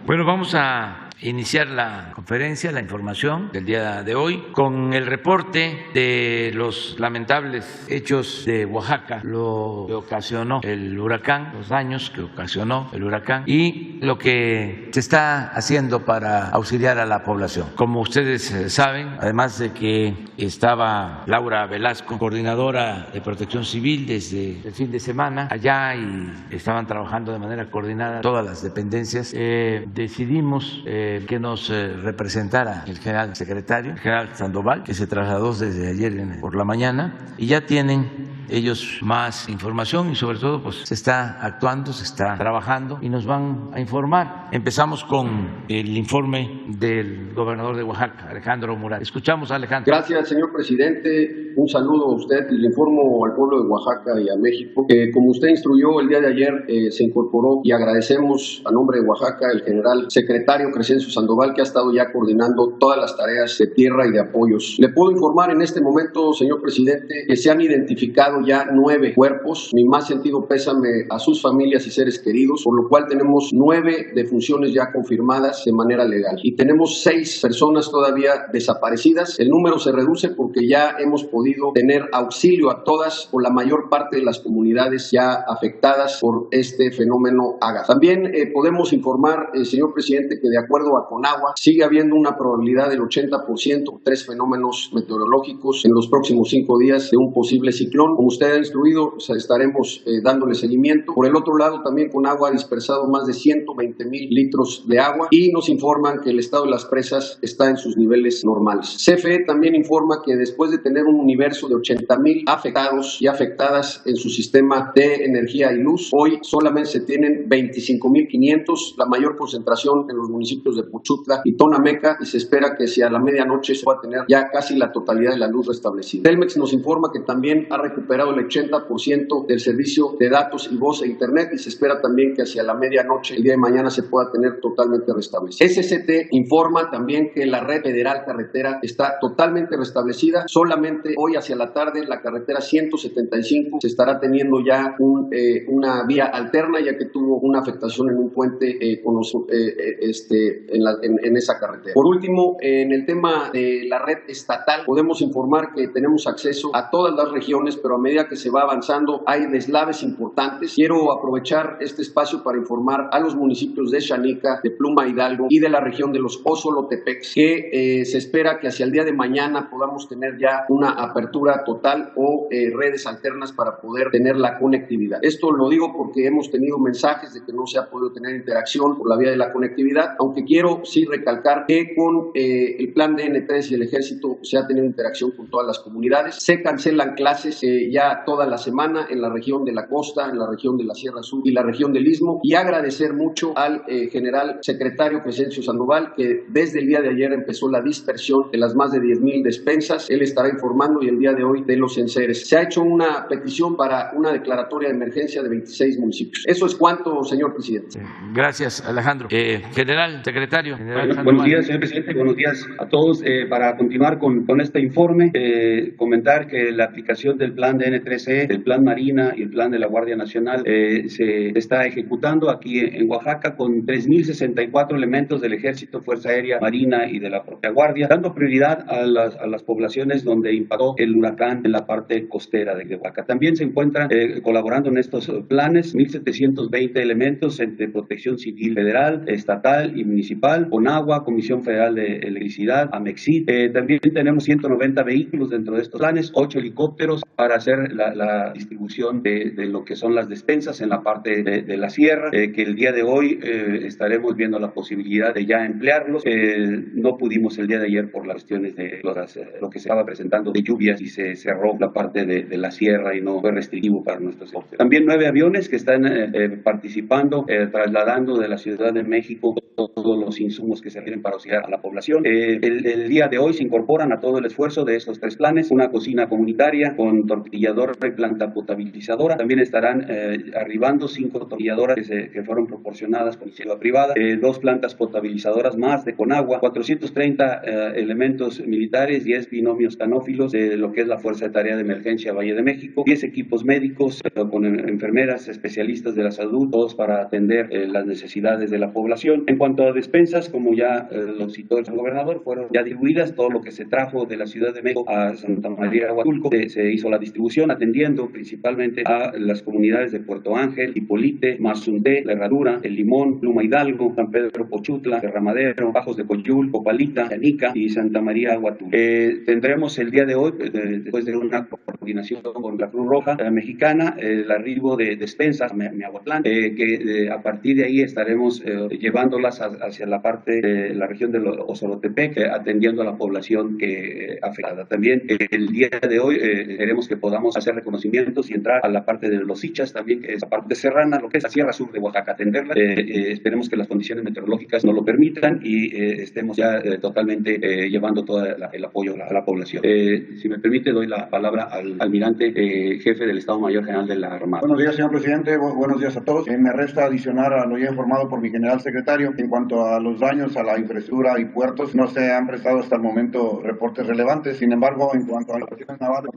Bueno, vamos a iniciar la conferencia, la información del día de hoy, con el reporte de los lamentables hechos de Oaxaca, lo que ocasionó el huracán, los daños que ocasionó el huracán y lo que se está haciendo para auxiliar a la población. Como ustedes saben, además de que estaba Laura Velasco, coordinadora de Protección Civil desde el fin de semana allá y estaban trabajando de manera coordinada todas las dependencias, decidimos que nos representara el general secretario, el general Sandoval, que se trasladó desde ayer por la mañana, y ya tienen ellos más información y sobre todo pues se está actuando, se está trabajando y nos van a informar. Empezamos con el informe del gobernador de Oaxaca, Alejandro Murat. Escuchamos a Alejandro. Gracias, señor presidente. Un saludo a usted y le informo al pueblo de Oaxaca y a México que, como usted instruyó el día de ayer, se incorporó y agradecemos a nombre de Oaxaca el general secretario Crescencio Sandoval, que ha estado ya coordinando todas las tareas de tierra y de apoyos. Le puedo informar en este momento, señor presidente, que se han identificado ya 9 cuerpos. Mi más sentido pésame a sus familias y seres queridos, por lo cual tenemos 9 defunciones ya confirmadas de manera legal y tenemos 6 personas todavía desaparecidas. El número se reduce porque ya hemos podido tener auxilio a todas o la mayor parte de las comunidades ya afectadas por este fenómeno Ágata. También podemos informar, señor presidente, que de acuerdo a CONAGUA sigue habiendo una probabilidad del 80%, 3 fenómenos meteorológicos en los próximos 5 días de un posible ciclón. Como usted ha instruido, estaremos dándole seguimiento. Por el otro lado, también CONAGUA ha dispersado más de 120,000 litros de agua y nos informan que el estado de las presas está en sus niveles normales. CFE también informa que después de tener un universo de 80,000 afectados y afectadas en su sistema de energía y luz, hoy solamente se tienen 25,500, la mayor concentración en los municipios de Pochutla y Tonameca, y se espera que hacia la medianoche se va a tener ya casi la totalidad de la luz restablecida. Telmex nos informa que también ha recuperado el 80% del servicio de datos y voz e internet y se espera también que hacia la medianoche el día de mañana se pueda tener totalmente restablecido. SCT informa también que la red federal carretera está totalmente restablecida. Solamente hoy hacia la tarde la carretera 175 se estará teniendo ya una vía alterna, ya que tuvo una afectación en un puente en esa carretera. Por último, en el tema de la red estatal, podemos informar que tenemos acceso a todas las regiones, pero a medida que se va avanzando hay deslaves importantes. Quiero aprovechar este espacio para informar a los municipios de Xanica, de Pluma Hidalgo y de la región de los Osolotepec que se espera que hacia el día de mañana podamos tener ya una apertura total o redes alternas para poder tener la conectividad. Esto lo digo porque hemos tenido mensajes de que no se ha podido tener interacción por la vía de la conectividad, aunque quiero sí recalcar que con el plan DN3 y el Ejército se ha tenido interacción con todas las comunidades. Se cancelan clases ya toda la semana en la región de la costa, en la región de la Sierra Sur y la región del Istmo, y agradecer mucho al general secretario Crescencio Sandoval, que desde el día de ayer empezó la dispersión de las más de 10,000 despensas. Él estará informando y el día de hoy de los enseres. Se ha hecho una petición para una declaratoria de emergencia de 26 municipios. Eso es cuanto, señor presidente. Gracias, Alejandro. General secretario. Buenos días, señor presidente. Buenos días a todos. Para continuar con este informe, comentar que la aplicación del plan DN3E, del plan Marina y el plan de la Guardia Nacional se está ejecutando aquí en Oaxaca con 3,064 elementos del Ejército, Fuerza Aérea, Marina y de la propia Guardia, dando prioridad a las poblaciones donde impactó el huracán en la parte costera de Oaxaca. También se encuentran colaborando en estos planes 1,720 elementos entre Protección Civil Federal, Estatal y Municipal, CONAGUA, Comisión Federal de Electricidad, AMEXIT. También tenemos 190 vehículos dentro de estos planes, 8 helicópteros para hacer la distribución de lo que son las despensas en la parte de la sierra, que el día de hoy estaremos viendo la posibilidad de ya emplearlos. No pudimos el día de ayer por las cuestiones de lo que se estaba presentando de lluvias y se cerró la parte de la sierra y no fue restrictivo para nuestros helicópteros. También 9 aviones que están participando, trasladando de la Ciudad de México todos los insumos que se requieren para auxiliar a la población. El día de hoy se incorporan a todo el esfuerzo de estos 3 planes una cocina comunitaria con tortillas tortilladora y planta potabilizadora. También estarán arribando 5 tortilladoras que fueron proporcionadas con iniciativa privada, 2 plantas potabilizadoras más de Conagua, 430 elementos militares, 10 binomios canófilos de lo que es la Fuerza de Tarea de Emergencia Valle de México, 10 equipos médicos con enfermeras, especialistas de la salud, todos para atender las necesidades de la población. En cuanto a despensas, como ya lo citó el gobernador, fueron ya distribuidas. Todo lo que se trajo de la Ciudad de México a Santa María Huatulco se hizo la distribución, atendiendo principalmente a las comunidades de Puerto Ángel, Hipólite, Mazunté, La Herradura, El Limón, Pluma Hidalgo, San Pedro Pochutla, Derramadero, Bajos de Coyul, Copalita, Chanica y Santa María Huatulco. Tendremos el día de hoy, después de una coordinación con la Cruz Roja Mexicana, el arribo de despensas a Miahuatlán, que a partir de ahí estaremos llevándolas hacia la parte de la región de Osorotepec, atendiendo a la población afectada. También el día de hoy queremos que podamos hacer reconocimientos y entrar a la parte de los Ichas, también que es la parte serrana, lo que es la Sierra Sur de Oaxaca, atenderla. Esperemos que las condiciones meteorológicas nos lo permitan y estemos ya totalmente llevando todo el apoyo a la población. Si me permite, doy la palabra al almirante jefe del Estado Mayor General de la Armada. Buenos días, señor presidente. Buenos días a todos. Me resta adicionar a lo ya informado por mi general secretario. En cuanto a los daños a la infraestructura y puertos, no se han prestado hasta el momento reportes relevantes. Sin embargo, en cuanto a las estaciones navales,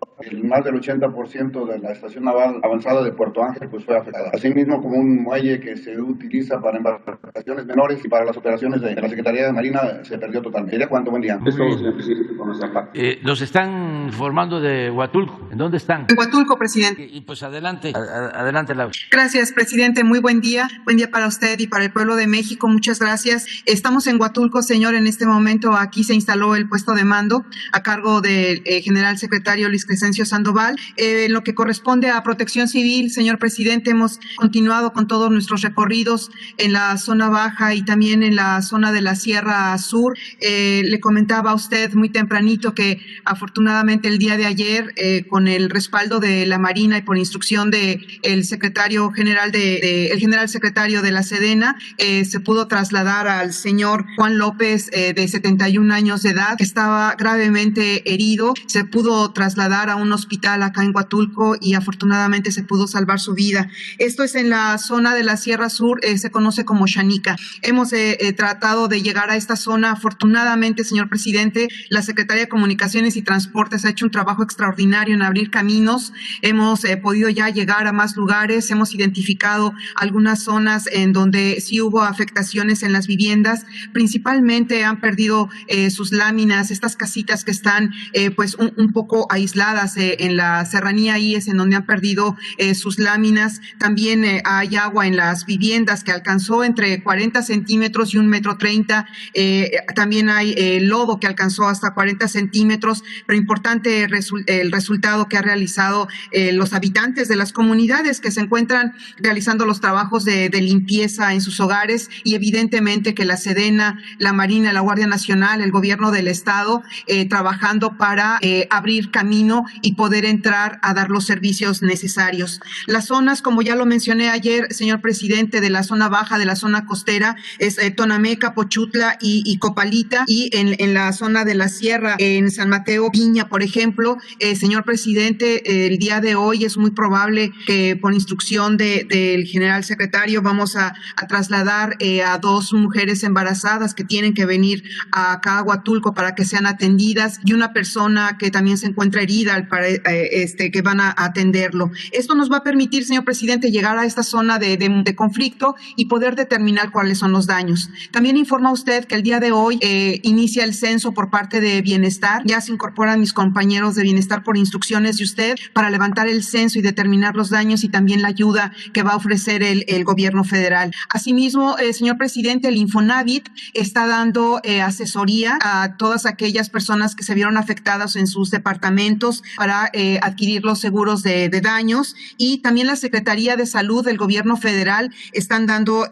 más del 80% de la estación naval avanzada de Puerto Ángel pues fue afectada. Asimismo, como un muelle que se utiliza para embarcaciones menores y para las operaciones de la Secretaría de Marina se perdió totalmente. ¿Ya cuánto? Buen día. Esto, señor presidente, por nuestra parte. Nos están informando de Huatulco. ¿En dónde están? En Huatulco, presidente. Y pues adelante, Laura. Gracias, presidente. Muy buen día. Buen día para usted y para el pueblo de México. Muchas gracias. Estamos en Huatulco, señor. En este momento aquí se instaló el puesto de mando a cargo del general secretario Luis Crescencio Sandoval. En lo que corresponde a protección civil, señor presidente, hemos continuado con todos nuestros recorridos en la zona baja y también en la zona de la Sierra Sur. Le comentaba a usted muy tempranito que afortunadamente el día de ayer, con el respaldo de la Marina y por instrucción de el secretario general el general secretario de la Sedena, se pudo trasladar al señor Juan López, de 71 años de edad, que estaba gravemente herido. Se pudo trasladar a un hospital acá en Huatulco y afortunadamente se pudo salvar su vida. Esto es en la zona de la Sierra Sur, se conoce como Chanica. Hemos tratado de llegar a esta zona. Afortunadamente, señor presidente, la Secretaría de Comunicaciones y Transportes ha hecho un trabajo extraordinario en abrir caminos. Hemos podido ya llegar a más lugares. Hemos identificado algunas zonas en donde sí hubo afectaciones en las viviendas. Principalmente han perdido sus láminas, estas casitas que están pues un poco aisladas en la serranía. Ahí es en donde han perdido sus láminas. También hay agua en las viviendas que alcanzó entre 40 centímetros y 1,30 m. También hay lodo que alcanzó hasta 40 centímetros, pero importante el resultado que ha realizado los habitantes de las comunidades que se encuentran realizando los trabajos de limpieza en sus hogares, y evidentemente que la Sedena, la Marina, la Guardia Nacional, el gobierno del estado trabajando para abrir camino y poder entrar a dar los servicios necesarios. Las zonas, como ya lo mencioné ayer, señor presidente, de la zona baja, de la zona costera, es Tonameca, Pochutla y Copalita, y en la zona de la sierra, en San Mateo, Viña, por ejemplo, señor presidente, el día de hoy es muy probable que por instrucción del general secretario vamos a trasladar a 2 mujeres embarazadas que tienen que venir acá a Huatulco para que sean atendidas, y una persona que también se encuentra herida, que van a atenderlo. Esto nos va a permitir, señor presidente, llegar a esta zona de conflicto y poder determinar cuáles son los daños. También informa usted que el día de hoy inicia el censo por parte de Bienestar. Ya se incorporan mis compañeros de Bienestar por instrucciones de usted para levantar el censo y determinar los daños y también la ayuda que va a ofrecer el gobierno federal. Asimismo, señor presidente, el Infonavit está dando asesoría a todas aquellas personas que se vieron afectadas en sus departamentos para adquirir los seguros de daños, y también la Secretaría de Salud del gobierno federal están dando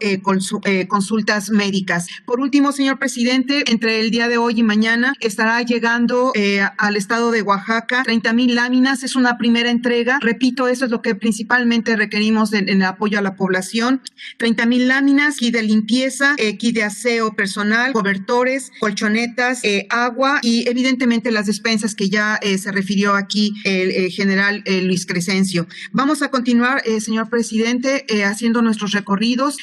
consultas médicas. Por último, señor presidente, entre el día de hoy y mañana estará llegando al estado de Oaxaca 30,000 láminas. Es una primera entrega. Repito, eso es lo que principalmente requerimos en el apoyo a la población. 30,000 láminas, kit de limpieza, kit de aseo personal, cobertores, colchonetas, agua y evidentemente las despensas que ya se refirió aquí el general Luis Crescencio. Vamos a continuar, señor presidente, haciendo nuestros recorridos.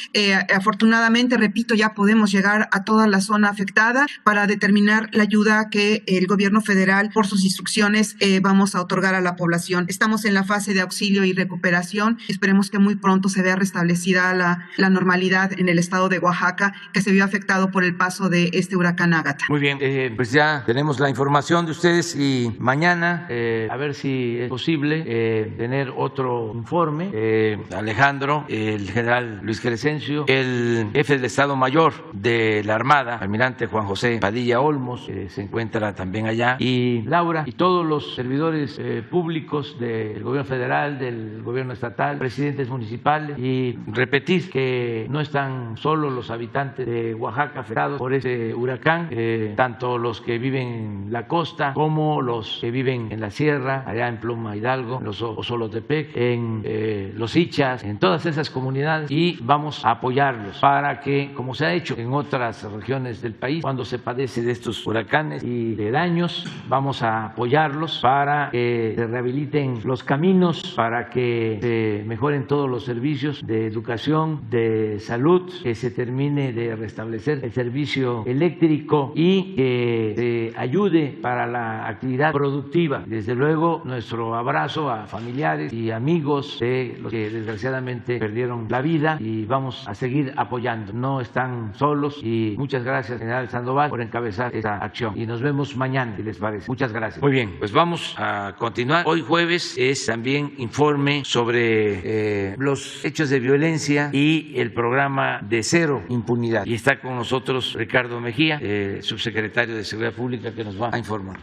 Afortunadamente, repito, ya podemos llegar a toda la zona afectada para determinar la ayuda que el gobierno federal, por sus instrucciones, vamos a otorgar a la población. Estamos en la fase de auxilio y recuperación. Esperemos que muy pronto se vea restablecida la normalidad en el estado de Oaxaca, que se vio afectado por el paso de este huracán Ágata. Muy bien, pues ya tenemos la información de ustedes y mañana a ver si es posible tener otro informe. Alejandro, el general Luis Crescencio, el jefe del Estado Mayor de la Armada, almirante Juan José Padilla Olmos, se encuentra también allá, y Laura y todos los servidores públicos del gobierno federal, del gobierno estatal, presidentes municipales, y repetir que no están solo los habitantes de Oaxaca afectados por ese huracán, tanto los que viven en la costa como los que viven en la sierra, allá en Pluma Hidalgo, en los Osolotepec, en los Ichas, en todas esas comunidades, y vamos a apoyarlos para que, como se ha hecho en otras regiones del país, cuando se padece de estos huracanes y de daños, vamos a apoyarlos para que se rehabiliten los caminos, para que se mejoren todos los servicios de educación, de salud, que se termine de restablecer el servicio eléctrico y que se ayude para la actividad productiva. Desde luego, nuestro abrazo a familiares y amigos de los que desgraciadamente perdieron la vida, y vamos a seguir apoyando. No están solos, y muchas gracias, general Sandoval, por encabezar esta acción. Y nos vemos mañana, si les parece. Muchas gracias. Muy bien, pues vamos a continuar. Hoy jueves es también informe sobre los hechos de violencia y el programa de Cero Impunidad. Y está con nosotros Ricardo Mejía, subsecretario de Seguridad Pública, que nos va a informar.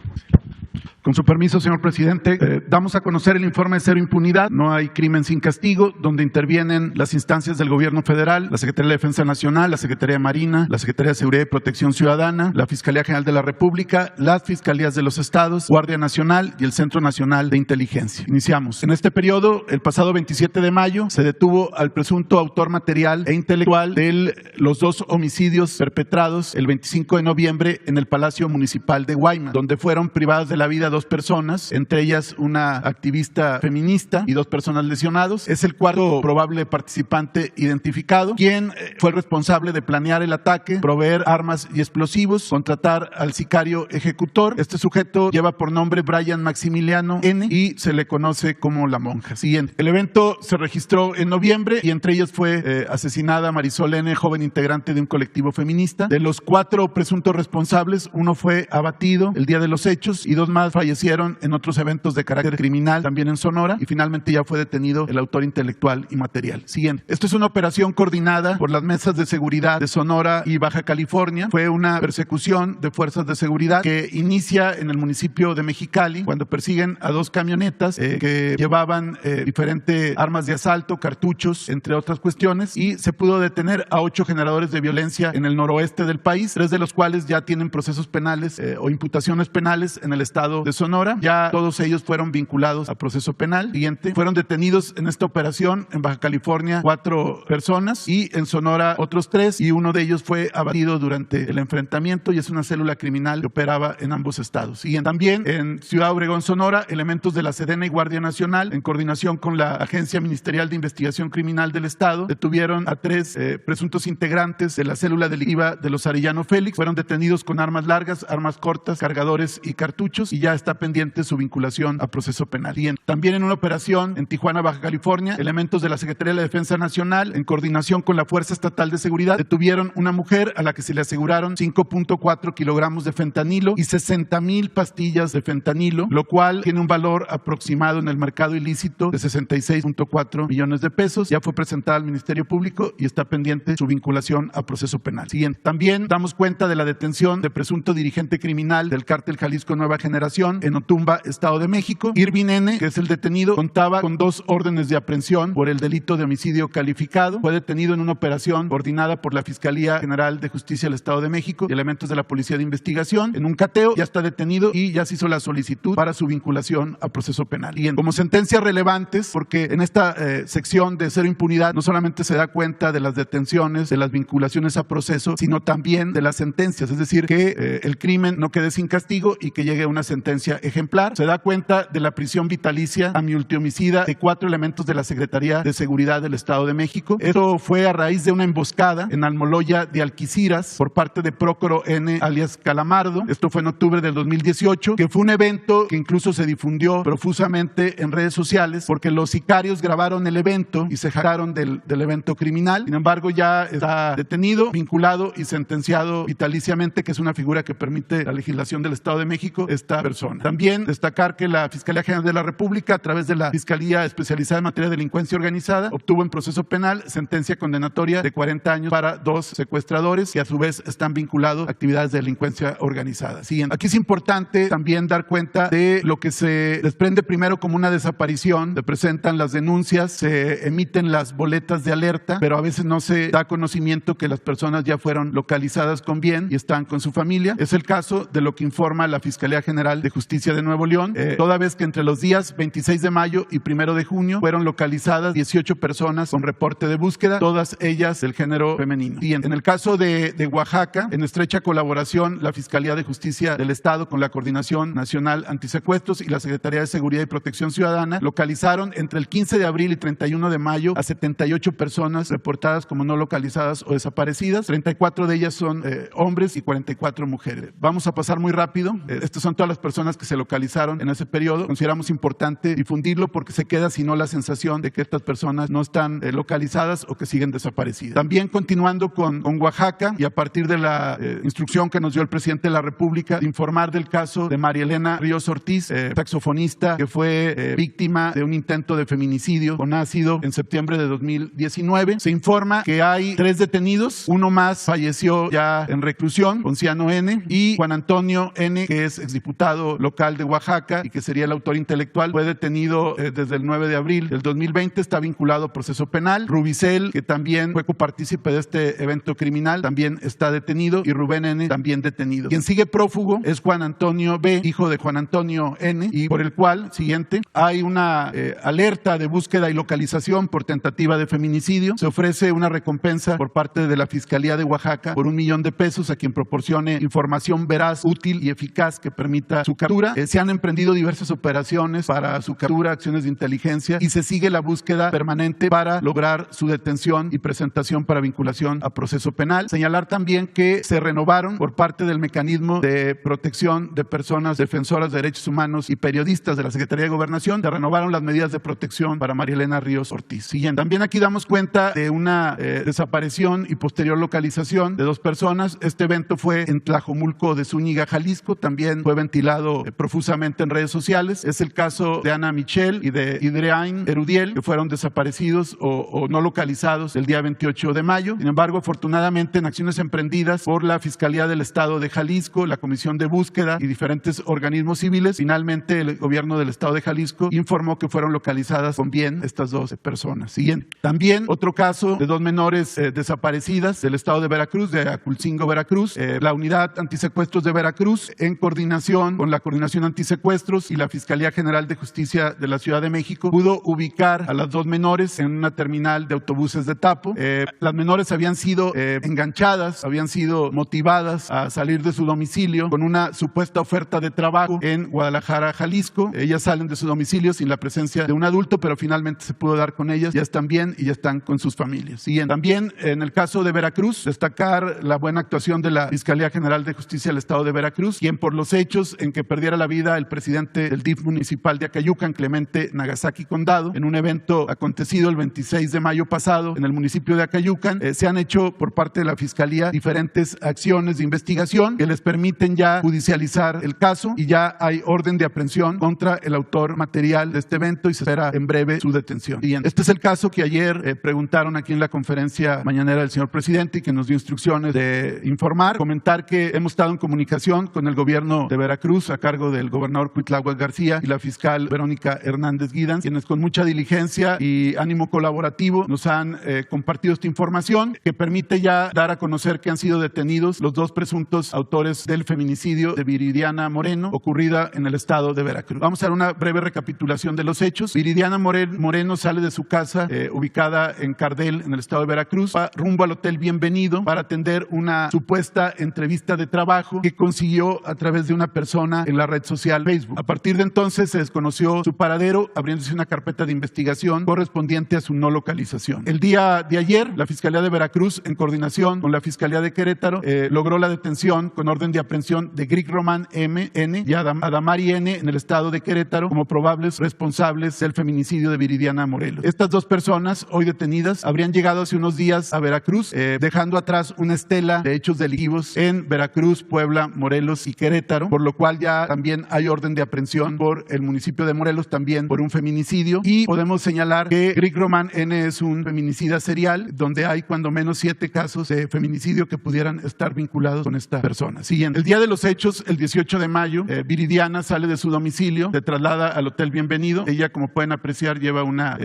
Con su permiso, señor presidente, damos a conocer el informe de Cero Impunidad, no hay crimen sin castigo, donde intervienen las instancias del gobierno federal, la Secretaría de Defensa Nacional, la Secretaría de Marina, la Secretaría de Seguridad y Protección Ciudadana, la Fiscalía General de la República, las Fiscalías de los Estados, Guardia Nacional y el Centro Nacional de Inteligencia. Iniciamos. En este periodo, el pasado 27 de mayo, se detuvo al presunto autor material e intelectual de los dos homicidios perpetrados el 25 de noviembre en el Palacio Municipal de Guaymas, donde fueron privadas de la vida dos personas, entre ellas una activista feminista y dos personas lesionados. Es el cuarto probable participante identificado, quien fue el responsable de planear el ataque, proveer armas y explosivos, contratar al sicario ejecutor. Este sujeto lleva por nombre Brian Maximiliano N. y se le conoce como La Monja. Siguiente. El evento se registró en noviembre y entre ellos fue asesinada Marisol N., joven integrante de un colectivo feminista. De los cuatro presuntos responsables, uno fue abatido el día de los hechos y dos más fallecieron en otros eventos de carácter criminal, también en Sonora, y finalmente ya fue detenido el autor intelectual y material. Siguiente. Esto es una operación coordinada por las mesas de seguridad de Sonora y Baja California. Fue una persecución de fuerzas de seguridad que inicia en el municipio de Mexicali, cuando persiguen a dos camionetas que llevaban diferentes armas de asalto, cartuchos, entre otras cuestiones, y se pudo detener a 8 generadores de violencia en el noroeste del país, 3 de los cuales ya tienen procesos penales o imputaciones penales en el estado de Sonora. Ya todos ellos fueron vinculados a proceso penal. Siguiente. Fueron detenidos en esta operación en Baja California 4 personas y en Sonora otros 3, y uno de ellos fue abatido durante el enfrentamiento y es una célula criminal que operaba en ambos estados. Y también en Ciudad Obregón, Sonora, elementos de la Sedena y Guardia Nacional, en coordinación con la Agencia Ministerial de Investigación Criminal del Estado, detuvieron a 3 presuntos integrantes de la célula delictiva de los Arellano Félix. Fueron detenidos con armas largas, armas cortas, cargadores y cartuchos, y ya está pendiente su vinculación a proceso penal. También en una operación en Tijuana, Baja California, elementos de la Secretaría de la Defensa Nacional, en coordinación con la Fuerza Estatal de Seguridad, detuvieron una mujer a la que se le aseguraron 5.4 kilogramos de fentanilo y 60,000 pastillas de fentanilo, lo cual tiene un valor aproximado en el mercado ilícito de 66.4 millones de pesos. Ya fue presentada al Ministerio Público y está pendiente su vinculación a proceso penal. Siguiente. También damos cuenta de la detención de presunto dirigente criminal del cártel Jalisco Nueva Generación en Otumba, Estado de México. Irvin N., que es el detenido, contaba con 2 órdenes de aprehensión por el delito de homicidio calificado. Fue detenido en una operación coordinada por la Fiscalía General de Justicia del Estado de México y elementos de la Policía de Investigación en un cateo. Ya está detenido y ya se hizo la solicitud para su vinculación a proceso penal. Y como sentencias relevantes, porque en esta sección de Cero Impunidad no solamente se da cuenta de las detenciones, de las vinculaciones a proceso, sino también de las sentencias, es decir, que el crimen no quede sin castigo y que llegue a una sentencia delincuencia ejemplar. Se da cuenta de la prisión vitalicia a multihomicida de 4 elementos de la Secretaría de Seguridad del Estado de México. Esto fue a raíz de una emboscada en Almoloya de Alquiciras por parte de Prócoro N. alias Calamardo. Esto fue en octubre del 2018, que fue un evento que incluso se difundió profusamente en redes sociales porque los sicarios grabaron el evento y se jactaron del evento criminal. Sin embargo, ya está detenido, vinculado y sentenciado vitaliciamente, que es una figura que permite la legislación del Estado de México, esta persona. También destacar que la Fiscalía General de la República, a través de la Fiscalía Especializada en Materia de Delincuencia Organizada, obtuvo en proceso penal sentencia condenatoria de 40 años para 2 secuestradores que a su vez están vinculados a actividades de delincuencia organizada. Siguiente. Aquí es importante también dar cuenta de lo que se desprende primero como una desaparición. Se presentan las denuncias, se emiten las boletas de alerta, pero a veces no se da conocimiento que las personas ya fueron localizadas con bien y están con su familia. Es el caso de lo que informa la Fiscalía General de Justicia de Nuevo León, toda vez que entre los días 26 de mayo y 1 de junio fueron localizadas 18 personas con reporte de búsqueda, todas ellas del género femenino. Y en el caso de Oaxaca, en estrecha colaboración la Fiscalía de Justicia del Estado con la Coordinación Nacional Antisecuestros y la Secretaría de Seguridad y Protección Ciudadana localizaron entre el 15 de abril y 31 de mayo a 78 personas reportadas como no localizadas o desaparecidas. 34 de ellas son hombres y 44 mujeres. Vamos a pasar muy rápido. Estas son todas las personas que se localizaron en ese periodo. Consideramos importante difundirlo porque se queda, si no, la sensación de que estas personas no están localizadas o que siguen desaparecidas. También continuando con Oaxaca, y a partir de la instrucción que nos dio el presidente de la República de informar del caso de María Elena Ríos Ortiz, saxofonista que fue víctima de un intento de feminicidio con ácido en septiembre de 2019. Se informa que hay 3 detenidos, uno más falleció ya en reclusión, Ponciano N., y Juan Antonio N., que es exdiputado local de Oaxaca y que sería el autor intelectual, fue detenido desde el 9 de abril del 2020, está vinculado a proceso penal. Rubicel, que también fue copartícipe de este evento criminal, también está detenido, y Rubén N. también detenido. Quien sigue prófugo es Juan Antonio B., hijo de Juan Antonio N., y por el cual, siguiente, hay una alerta de búsqueda y localización por tentativa de feminicidio. Se ofrece una recompensa por parte de la Fiscalía de Oaxaca por $1,000,000 a quien proporcione información veraz, útil y eficaz que permita su captura. Se han emprendido diversas operaciones para su captura, acciones de inteligencia, y se sigue la búsqueda permanente para lograr su detención y presentación para vinculación a proceso penal. Señalar también que se renovaron por parte del Mecanismo de Protección de Personas Defensoras de Derechos Humanos y Periodistas de la Secretaría de Gobernación, se renovaron las medidas de protección para María Elena Ríos Ortiz. Siguiente. También aquí damos cuenta de una desaparición y posterior localización de 2 personas. Este evento fue en Tlajomulco de Zúñiga, Jalisco. También fue ventilado profusamente en redes sociales. Es el caso de Ana Michel y de Idreain Erudiel, que fueron desaparecidos o no localizados el día 28 de mayo. Sin embargo, afortunadamente, en acciones emprendidas por la Fiscalía del Estado de Jalisco, la Comisión de Búsqueda y diferentes organismos civiles, finalmente el gobierno del Estado de Jalisco informó que fueron localizadas con bien estas 12 personas. Siguiente. También otro caso de 2 menores desaparecidas del Estado de Veracruz, de Aculcingo, Veracruz. La Unidad Antisecuestros de Veracruz, en coordinación con la Coordinación Antisecuestros y la Fiscalía General de Justicia de la Ciudad de México, pudo ubicar a las 2 menores en una terminal de autobuses de Tapo. Las menores habían sido enganchadas, habían sido motivadas a salir de su domicilio con una supuesta oferta de trabajo en Guadalajara, Jalisco. Ellas salen de su domicilio sin la presencia de un adulto, pero finalmente se pudo dar con ellas, ya están bien y ya están con sus familias. Siguiente. También en el caso de Veracruz, destacar la buena actuación de la Fiscalía General de Justicia del Estado de Veracruz, quien por los hechos en que perdiera la vida el presidente del DIF municipal de Acayucan, Clemente Nagasaki Condado, en un evento acontecido el 26 de mayo pasado en el municipio de Acayucan, se han hecho por parte de la Fiscalía diferentes acciones de investigación que les permiten ya judicializar el caso, y ya hay orden de aprehensión contra el autor material de este evento y se espera en breve su detención. Este es el caso que ayer preguntaron aquí en la conferencia mañanera del señor presidente y que nos dio instrucciones de informar. Comentar que hemos estado en comunicación con el gobierno de Veracruz a cargo del gobernador Cuitláhuac García y la fiscal Verónica Hernández Guidans, quienes con mucha diligencia y ánimo colaborativo nos han compartido esta información que permite ya dar a conocer que han sido detenidos los 2 presuntos autores del feminicidio de Viridiana Moreno ocurrida en el estado de Veracruz. Vamos a dar una breve recapitulación de los hechos. Viridiana Moreno sale de su casa ubicada en Cardel, en el estado de Veracruz, va rumbo al Hotel Bienvenido para atender una supuesta entrevista de trabajo que consiguió a través de una persona en la red social Facebook. A partir de entonces se desconoció su paradero, abriéndose una carpeta de investigación correspondiente a su no localización. El día de ayer, la Fiscalía de Veracruz, en coordinación con la Fiscalía de Querétaro, logró la detención con orden de aprehensión de Gric Román M.N. y Adamari N. en el estado de Querétaro como probables responsables del feminicidio de Viridiana Morelos. Estas dos personas, hoy detenidas, habrían llegado hace unos días a Veracruz, dejando atrás una estela de hechos delictivos en Veracruz, Puebla, Morelos y Querétaro, por lo cual ya también hay orden de aprehensión por el municipio de Morelos, también por un feminicidio, y podemos señalar que Gric Román N. es un feminicida serial, donde hay cuando menos 7 casos de feminicidio que pudieran estar vinculados con esta persona. Siguiente. El día de los hechos, el 18 de mayo, Viridiana sale de su domicilio, se traslada al Hotel Bienvenido. Ella, como pueden apreciar, lleva una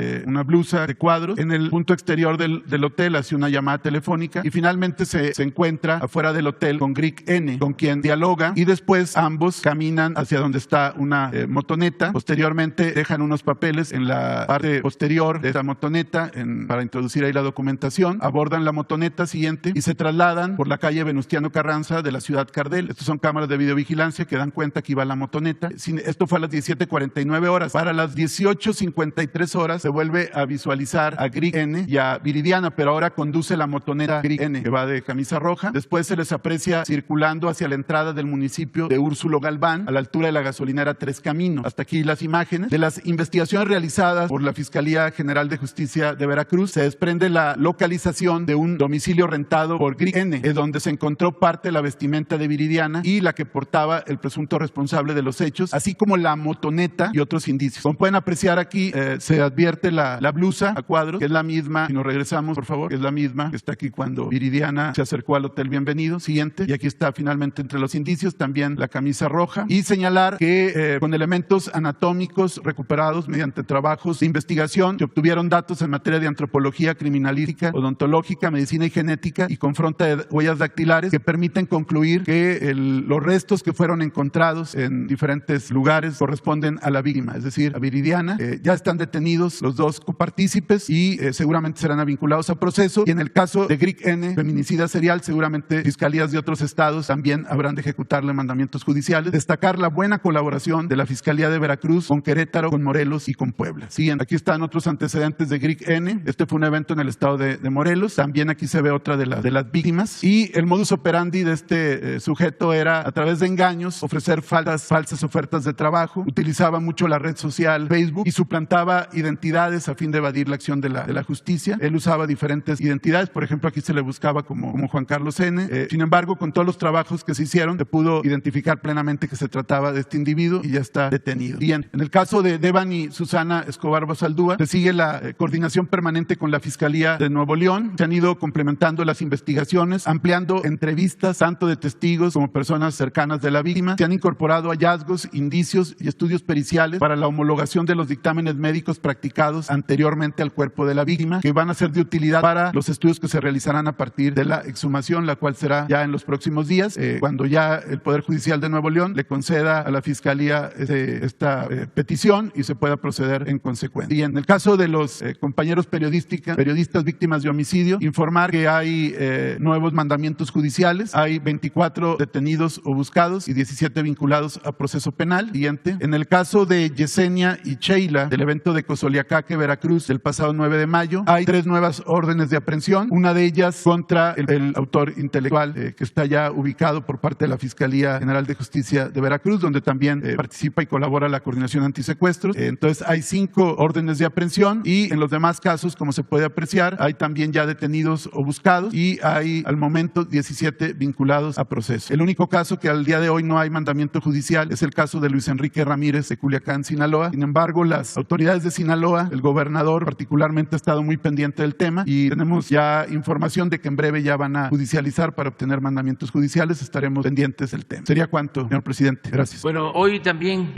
blusa de cuadros. En el punto exterior del hotel hace una llamada telefónica y finalmente se encuentra afuera del hotel con Gric N., con quien dialoga, y después ambos caminan hacia donde está una motoneta. Posteriormente dejan unos papeles en la parte posterior de esa motoneta para introducir ahí la documentación. Abordan la motoneta siguiente y se trasladan por la calle Venustiano Carranza de la ciudad Cardel. Estas son cámaras de videovigilancia que dan cuenta que iba la motoneta. Esto fue a las 17:49 horas. Para las 18:53 horas se vuelve a visualizar a Gric N. y a Viridiana, pero ahora conduce la motoneta Gric N., que va de camisa roja. Después se les aprecia circulando hacia la entrada del municipio de Úrsulo Galván, a la altura de la gasolinera Tres Caminos. Hasta aquí las imágenes. De las investigaciones realizadas por la Fiscalía General de Justicia de Veracruz se desprende la localización de un domicilio rentado por Gric N., donde se encontró parte de la vestimenta de Viridiana y la que portaba el presunto responsable de los hechos, así como la motoneta y otros indicios. Como pueden apreciar aquí, se advierte la blusa a cuadros, que es la misma, si nos regresamos por favor, que es la misma que está aquí cuando Viridiana se acercó al Hotel Bienvenido. Siguiente. Y aquí está finalmente entre los indicios también la camisa roja. Y señalar que con elementos anatómicos recuperados mediante trabajos de investigación se obtuvieron datos en materia de antropología criminalística, odontológica, medicina y genética y confronta de huellas dactilares que permiten concluir que los restos que fueron encontrados en diferentes lugares corresponden a la víctima, es decir, a Viridiana. Ya están detenidos los dos copartícipes y seguramente serán vinculados a proceso. Y en el caso de Gric N., feminicida serial, seguramente fiscalías de otros estados también habrán de ejecutarle mandamientos judiciales. Destacar la buena colaboración de la Fiscalía de Veracruz con Querétaro, con Morelos y con Puebla. Siguiente. Aquí están otros antecedentes de Gric N. Este fue un evento en el estado de Morelos. También aquí se ve otra de las víctimas. Y el modus operandi de este sujeto era, a través de engaños, ofrecer falsas ofertas de trabajo. Utilizaba mucho la red social Facebook y suplantaba identidades a fin de evadir la acción de la justicia. Él usaba diferentes identidades. Por ejemplo, aquí se le buscaba como Juan Carlos N. Sin embargo, con todos los trabajos que se hicieron, se pudo identificar plenamente que se trataba de este individuo y ya está detenido. Bien, en el caso de Devani Susana Escobar Basaldúa, se sigue la coordinación permanente con la Fiscalía de Nuevo León. Se han ido complementando las investigaciones, ampliando entrevistas tanto de testigos como personas cercanas de la víctima. Se han incorporado hallazgos, indicios y estudios periciales para la homologación de los dictámenes médicos practicados anteriormente al cuerpo de la víctima, que van a ser de utilidad para los estudios que se realizarán a partir de la exhumación, la cual será ya en los próximos días, cuando ya el Poder Judicial de Nuevo León le conceda a la Fiscalía esta petición y se pueda proceder en consecuencia. Y en el caso de los compañeros periodistas víctimas de homicidio, informar que hay nuevos mandamientos judiciales, hay 24 detenidos o buscados y 17 vinculados a proceso penal. Siguiente. En el caso de Yesenia y Sheila, del evento de Cozoleacaque, Veracruz, del pasado 9 de mayo, hay 3 nuevas órdenes de aprehensión, una de ellas contra el autor intelectual que está ya ubicado por parte de la Fiscalía General de Justicia de Veracruz, donde también participa y colabora la Coordinación Antisecuestros. Entonces hay 5 órdenes de aprehensión y en los demás casos, como se puede apreciar, hay también ya detenidos o buscados y hay al momento 17 vinculados a proceso. El único caso que al día de hoy no hay mandamiento judicial es el caso de Luis Enrique Ramírez de Culiacán, Sinaloa. Sin embargo, las autoridades de Sinaloa, el gobernador particularmente, ha estado muy pendiente del tema y tenemos ya información de que en breve ya van a judicializar para obtener mandamientos judiciales. Estaremos pendientes del tema. Sería cuanto, señor presidente. Gracias. Bueno, hoy también,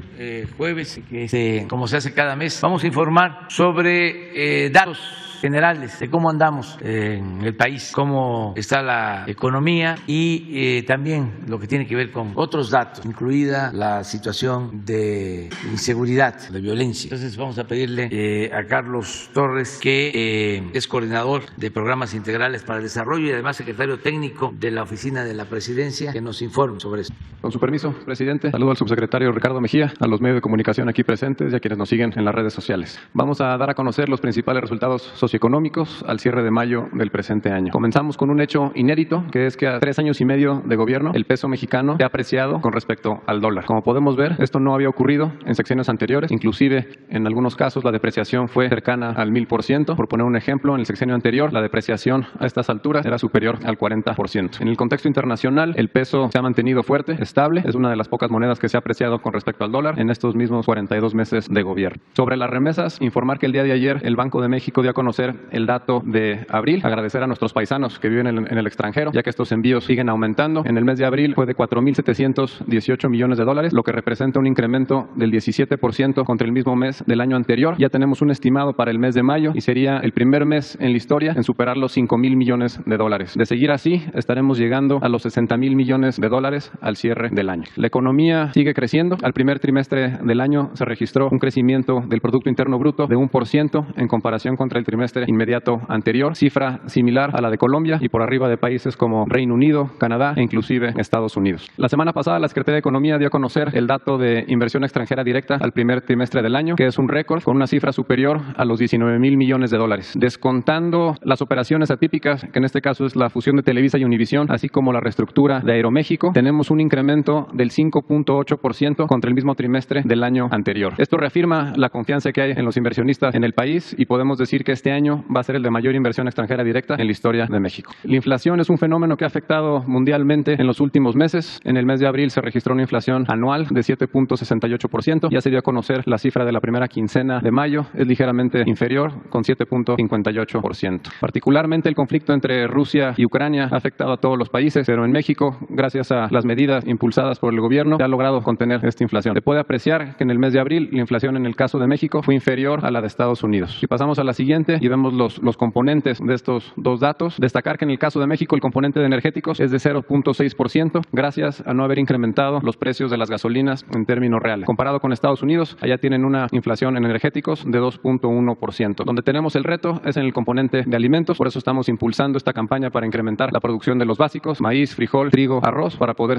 jueves, como se hace cada mes, vamos a informar sobre datos generales de cómo andamos en el país, cómo está la economía y también lo que tiene que ver con otros datos, incluida la situación de inseguridad, de violencia. Entonces vamos a pedirle a Carlos Torres, que es coordinador de programas integrales para el desarrollo y además secretario técnico de la Oficina de la Presidencia, que nos informe sobre eso. Con su permiso, presidente, saludo al subsecretario Ricardo Mejía, a los medios de comunicación aquí presentes y a quienes nos siguen en las redes sociales. Vamos a dar a conocer los principales resultados socioeconómicos al cierre de mayo del presente año. Comenzamos con un hecho inédito, que es que a 3 años y medio de gobierno, el peso mexicano se ha apreciado con respecto al dólar. Como podemos ver, esto no había ocurrido en sexenios anteriores, inclusive en algunos casos la depreciación fue cercana al 1000%. Por poner un ejemplo, en el sexenio anterior la depreciación a estas alturas era superior al 40%. En el contexto internacional, el peso se ha mantenido fuerte, estable, es una de las pocas monedas que se ha apreciado con respecto al dólar en estos mismos 42 meses de gobierno. Sobre las remesas, informar que el día de ayer el Banco de México dio a conocer el dato de abril. Agradecer a nuestros paisanos que viven en el extranjero, ya que estos envíos siguen aumentando. En el mes de abril fue de 4.718 millones de dólares, lo que representa un incremento del 17% contra el mismo mes del año anterior. Ya tenemos un estimado para el mes de mayo y sería el primer mes en la historia en superar los 5.000 millones de dólares. De seguir así, estaremos llegando a los 60.000 millones de dólares al cierre del año. La economía sigue creciendo. Al primer trimestre del año se registró un crecimiento del Producto Interno Bruto de 1% en comparación contra el trimestre inmediato anterior, cifra similar a la de Colombia y por arriba de países como Reino Unido, Canadá e inclusive Estados Unidos. La semana pasada la Secretaría de Economía dio a conocer el dato de inversión extranjera directa al primer trimestre del año, que es un récord con una cifra superior a los 19.000 millones de dólares. Descontando las operaciones atípicas, que en este caso es la fusión de Televisa y Univisión, así como la reestructura de Aeroméxico, tenemos un incremento del 5.8% contra el mismo trimestre del año anterior. Esto reafirma la confianza que hay en los inversionistas en el país y podemos decir que este año va a ser el de mayor inversión extranjera directa en la historia de México. La inflación es un fenómeno que ha afectado mundialmente en los últimos meses. En el mes de abril se registró una inflación anual de 7.68%. Ya se dio a conocer la cifra de la primera quincena de mayo, es ligeramente inferior, con 7.58%. Particularmente el conflicto entre Rusia y Ucrania ha afectado a todos los países, pero en México, gracias a las medidas impulsadas por el gobierno, se ha logrado contener esta inflación. Se puede apreciar que en el mes de abril la inflación en el caso de México fue inferior a la de Estados Unidos. Si pasamos a la siguiente y vemos los componentes de estos dos datos, destacar que en el caso de México el componente de energéticos es de 0.6% gracias a no haber incrementado los precios de las gasolinas en términos reales. Comparado con Estados Unidos, allá tienen una inflación en energéticos de 2.1%. Donde tenemos el reto es en el componente de alimentos, por eso estamos impulsando esta campaña para incrementar la producción de los básicos, maíz, frijol, trigo, arroz, para poder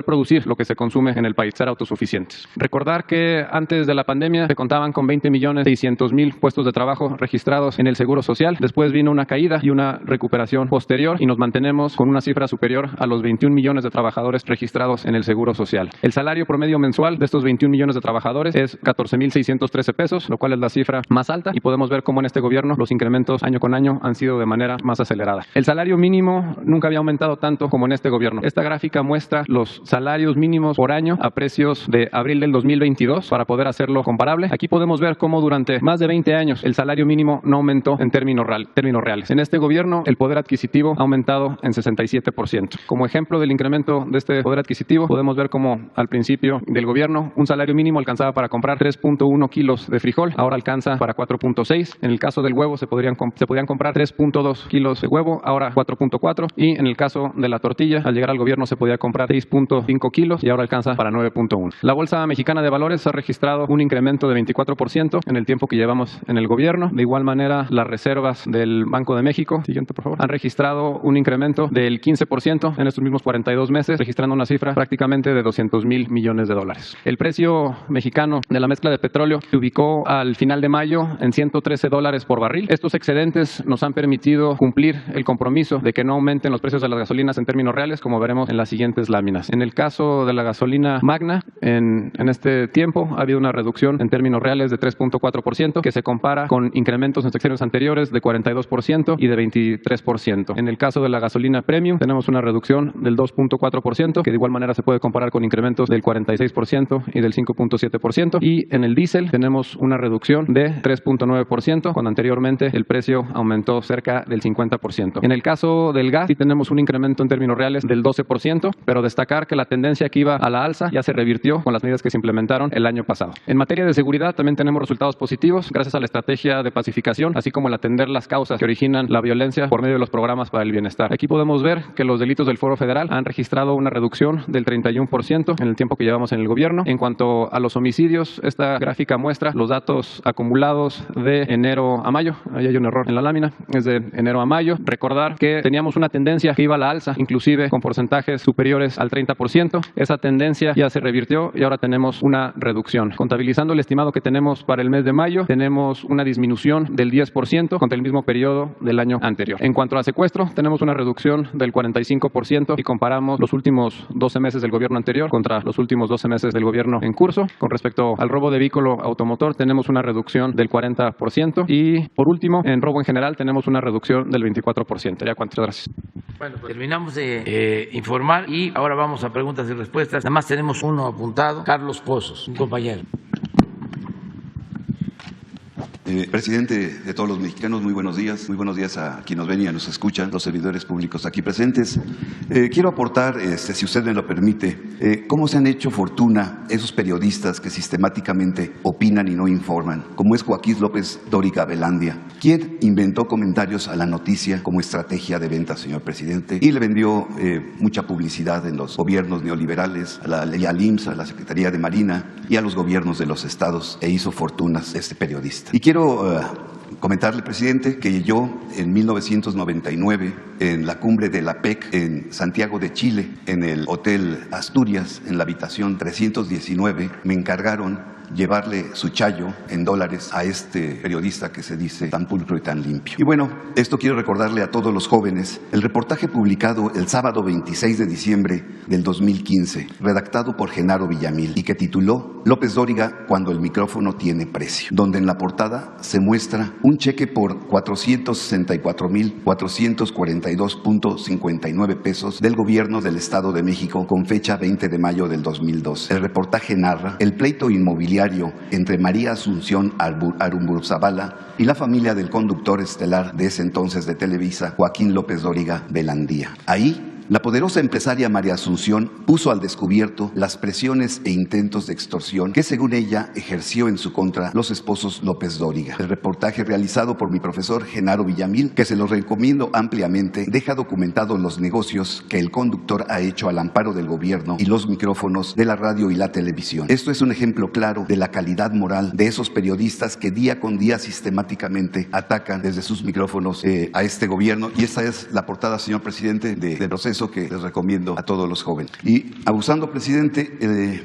producir lo que se consume en el país, ser autosuficientes. Recordar que antes de la pandemia se contaban con 20.600.000 puestos de trabajo registrados en el Seguro Social. Después vino una caída y una recuperación posterior y nos mantenemos con una cifra superior a los 21 millones de trabajadores registrados en el Seguro Social. El salario promedio mensual de estos 21 millones de trabajadores es 14.613 pesos, lo cual es la cifra más alta y podemos ver cómo en este gobierno los incrementos año con año han sido de manera más acelerada. El salario mínimo nunca había aumentado tanto como en este gobierno. Esta gráfica muestra los salarios mínimos por año a precios de abril del 2022 para poder hacerlo comparable. Aquí podemos ver cómo durante más de 20 años el salario mínimo no aumentó en términos reales. En este gobierno el poder adquisitivo ha aumentado en 67%. Como ejemplo del incremento de este poder adquisitivo, podemos ver cómo al principio del gobierno un salario mínimo alcanzaba para comprar 3.1 kilos de frijol, ahora alcanza para 4.6. En el caso del huevo se podían comprar 3.2 kilos de huevo, ahora 4.4. Y en el caso de la tortilla, al llegar al gobierno se podía comprar 6.5 kilos y ahora alcanza para 9.1. La Bolsa Mexicana de Valores ha registrado un incremento de 24% en el tiempo que llevamos en el gobierno. De igual manera, las reservas del Banco de México, siguiente por favor, han registrado un incremento del 15% en estos mismos 42 meses, registrando una cifra prácticamente de 200.000 millones de dólares. El precio mexicano de la mezcla de petróleo se ubicó al final de mayo en $113 por barril. Estos excedentes nos han permitido cumplir el compromiso de que no aumenten los precios de las gasolinas en términos reales, como veremos en las siguientes láminas. En el caso de la gasolina Magna, en este tiempo ha habido una reducción en términos reales de 3.4%, que se compara con incrementos en sexenios anteriores de 42% y de 23%. En el caso de la gasolina Premium tenemos una reducción del 2.4%, que de igual manera se puede comparar con incrementos del 46% y del 5.7%. Y en el diésel tenemos una reducción de 3.9%, cuando anteriormente el precio aumentó cerca del 50%. En el caso del gas sí tenemos un incremento en términos reales del 12%, pero destacar que la tendencia que iba a la alza ya se revirtió con las medidas que se implementaron el año pasado. En materia de seguridad también tenemos resultados positivos gracias a la estrategia de pacificación pacificación, así como el atender las causas que originan la violencia por medio de los programas para el bienestar. Aquí podemos ver que los delitos del Foro Federal han registrado una reducción del 31% en el tiempo que llevamos en el gobierno. En cuanto a los homicidios, esta gráfica muestra los datos acumulados de enero a mayo. Ahí hay un error en la lámina, es de enero a mayo. Recordar que teníamos una tendencia que iba a la alza, inclusive con porcentajes superiores al 30%. Esa tendencia ya se revirtió y ahora tenemos una reducción. Contabilizando el estimado que tenemos para el mes de mayo, tenemos una disminución del 10% contra el mismo periodo del año anterior. En cuanto a secuestro, tenemos una reducción del 45% y comparamos los últimos 12 meses del gobierno anterior contra los últimos 12 meses del gobierno en curso. Con respecto al robo de vehículo automotor, tenemos una reducción del 40% y, por último, en robo en general tenemos una reducción del 24%. Ya, cuántas gracias. Bueno, pues terminamos de informar y ahora vamos a preguntas y respuestas. Nada más tenemos uno apuntado, Carlos Pozos, un compañero. Presidente de todos los mexicanos, muy buenos días a quienes nos ven y a nos escuchan, los servidores públicos aquí presentes. Quiero aportar, si usted me lo permite, cómo se han hecho fortuna esos periodistas que sistemáticamente opinan y no informan, como es Joaquín López Dóriga Velandia, quien inventó comentarios a la noticia como estrategia de venta, señor presidente, y le vendió mucha publicidad en los gobiernos neoliberales, al IMSS, a la Secretaría de Marina y a los gobiernos de los estados, e hizo fortunas este periodista. Y quiero comentarle, presidente, que yo en 1999, en la cumbre de la PEC en Santiago de Chile, en el Hotel Asturias, en la habitación 319, me encargaron llevarle su chayo en dólares a este periodista que se dice tan pulcro y tan limpio. Y bueno, esto quiero recordarle a todos los jóvenes, el reportaje publicado el sábado 26 de diciembre del 2015, redactado por Genaro Villamil y que tituló López Dóriga cuando el micrófono tiene precio, donde en la portada se muestra un cheque por 464,442.59 pesos del gobierno del Estado de México con fecha 20 de mayo del 2012. El reportaje narra el pleito inmobiliario entre María Asunción Arumburuzabala y la familia del conductor estelar de ese entonces de Televisa, Joaquín López Dóriga Velandia. Ahí, la poderosa empresaria María Asunción puso al descubierto las presiones e intentos de extorsión que, según ella, ejerció en su contra los esposos López Dóriga. El reportaje realizado por mi profesor Genaro Villamil, que se lo recomiendo ampliamente, deja documentados los negocios que el conductor ha hecho al amparo del gobierno y los micrófonos de la radio y la televisión. Esto es un ejemplo claro de la calidad moral de esos periodistas que día con día sistemáticamente atacan desde sus micrófonos a este gobierno. Y esta es la portada, señor presidente, del proceso que les recomiendo a todos los jóvenes. Y abusando, presidente,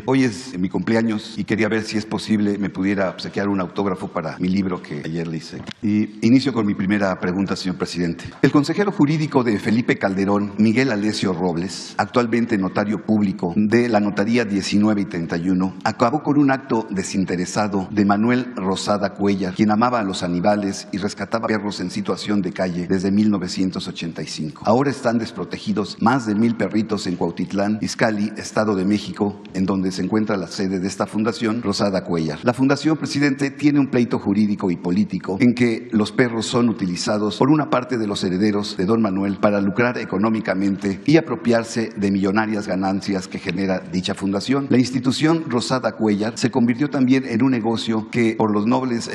hoy es mi cumpleaños y quería ver si es posible me pudiera obsequiar un autógrafo para mi libro que ayer le hice. Y inicio con mi primera pregunta, señor presidente. El consejero jurídico de Felipe Calderón, Miguel Alessio Robles, actualmente notario público de la notaría 19 y 31, acabó con un acto desinteresado de Manuel Rosada Cuellar, quien amaba a los animales y rescataba perros en situación de calle desde 1985. Ahora están desprotegidos más de 1,000 perritos en Cuautitlán, Izcalli, Estado de México, en donde se encuentra la sede de esta fundación, Rosada Cuellar. La fundación, presidente, tiene un pleito jurídico y político en que los perros son utilizados por una parte de los herederos de don Manuel para lucrar económicamente y apropiarse de millonarias ganancias que genera dicha fundación. La institución Rosada Cuellar se convirtió también en un negocio que, por los nobles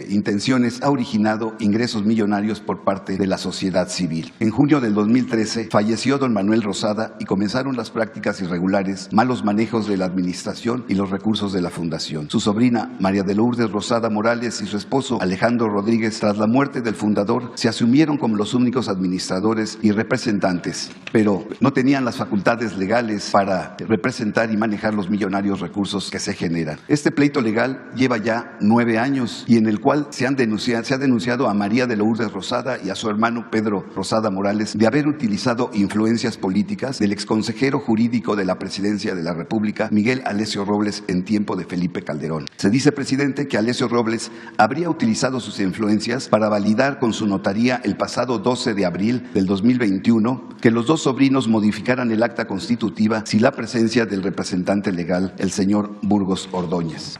intenciones, ha originado ingresos millonarios por parte de la sociedad civil. En junio del 2013 falleció don Manuel Rosada y comenzaron las prácticas irregulares, malos manejos de la administración y los recursos de la fundación. Su sobrina María de Lourdes Rosada Morales y su esposo Alejandro Rodríguez, tras la muerte del fundador, se asumieron como los únicos administradores y representantes, pero no tenían las facultades legales para representar y manejar los millonarios recursos que se generan. Este pleito legal lleva ya 9 años y en el cual se ha denunciado a María de Lourdes Rosada y a su hermano Pedro Rosada Morales de haber utilizado influencias políticas del exconsejero jurídico de la Presidencia de la República, Miguel Alessio Robles, en tiempo de Felipe Calderón. Se dice, presidente, que Alessio Robles habría utilizado sus influencias para validar con su notaría el pasado 12 de abril del 2021 que los dos sobrinos modificaran el acta constitutiva sin la presencia del representante legal, el señor Burgos Ordóñez.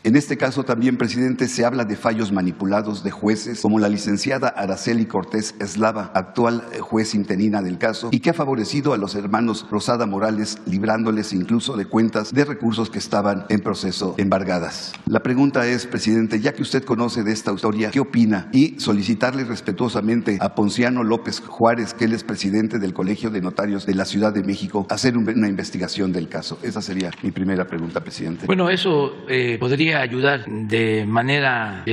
En este caso también, presidente, se habla de fallos manipulados de jueces como la licenciada Araceli Cortés Eslava, actual juez interina del caso, y que ha favorecido a los hermanos Rosada Morales, librándoles incluso de cuentas de recursos que estaban en proceso embargadas. La pregunta es, presidente, ya que usted conoce de esta historia, ¿qué opina? Y solicitarle respetuosamente a Ponciano López Juárez, que él es presidente del Colegio de Notarios de la Ciudad de México, hacer una investigación del caso. Esa sería mi primera pregunta, presidente. Bueno, eso podría ayudar de manera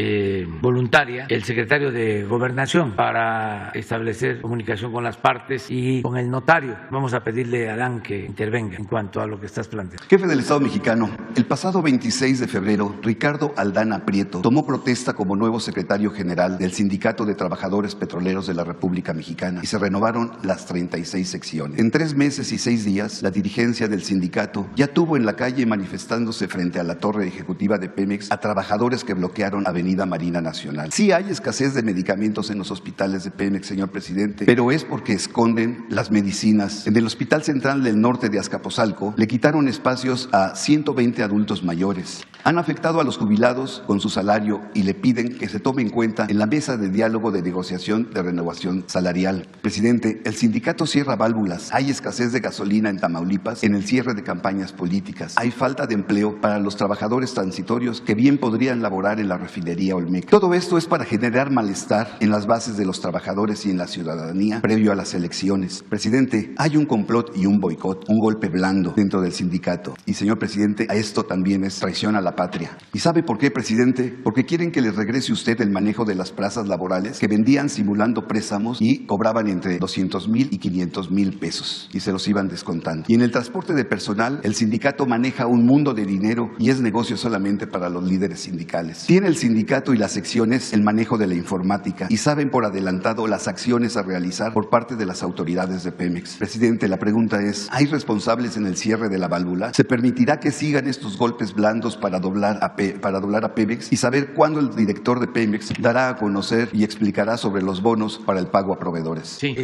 voluntaria el secretario de Gobernación para establecer comunicación con las partes y con el notario. Vamos a pedirle a Adán que intervenga en cuanto a lo que estás planteando. Jefe del Estado mexicano, el pasado 26 de febrero, Ricardo Aldana Prieto tomó protesta como nuevo secretario general del Sindicato de Trabajadores Petroleros de la República Mexicana y se renovaron las 36 secciones. En 3 meses y 6 días, la dirigencia del sindicato ya tuvo en la calle manifestándose frente a la torre ejecutiva de Pemex a trabajadores que bloquearon Avenida Marina Nacional. Sí hay escasez de medicamentos en los hospitales de Pemex, señor presidente, pero es porque esconden las medicinas. En el Hospital Central del Norte de Azcapotzalco le quitaron espacios a 120 adultos mayores. Han afectado a los jubilados con su salario y le piden que se tome en cuenta en la mesa de diálogo de negociación de renovación salarial. Presidente, el sindicato cierra válvulas. Hay escasez de gasolina en Tamaulipas en el cierre de campañas políticas. Hay falta de empleo para los trabajadores transitorios que bien podrían laborar en la refinería Olmeca. Todo esto es para generar malestar en las bases de los trabajadores y en la ciudadanía previo a las elecciones. Presidente, hay un complot y un boicot, un golpe blando dentro del sindicato. Y señor presidente, a esto también es traición a la patria. ¿Y sabe por qué, presidente? Porque quieren que les regrese usted el manejo de las plazas laborales que vendían simulando préstamos y cobraban entre 200,000 y 500,000 pesos y se los iban descontando. Y en el transporte de personal, el sindicato maneja un mundo de dinero y es negocio solamente para los líderes sindicales. Tiene el sindicato y las secciones el manejo de la informática y saben por adelantado las acciones a realizar por parte de las autoridades de Pemex. Presidente, la pregunta es, ¿hay responsables en el cierre de la válvula? ¿Se permitirá que sigan estos golpes blandos para doblar a Pemex? Y saber cuándo el director de Pemex dará a conocer y explicará sobre los bonos para el pago a proveedores. Sí,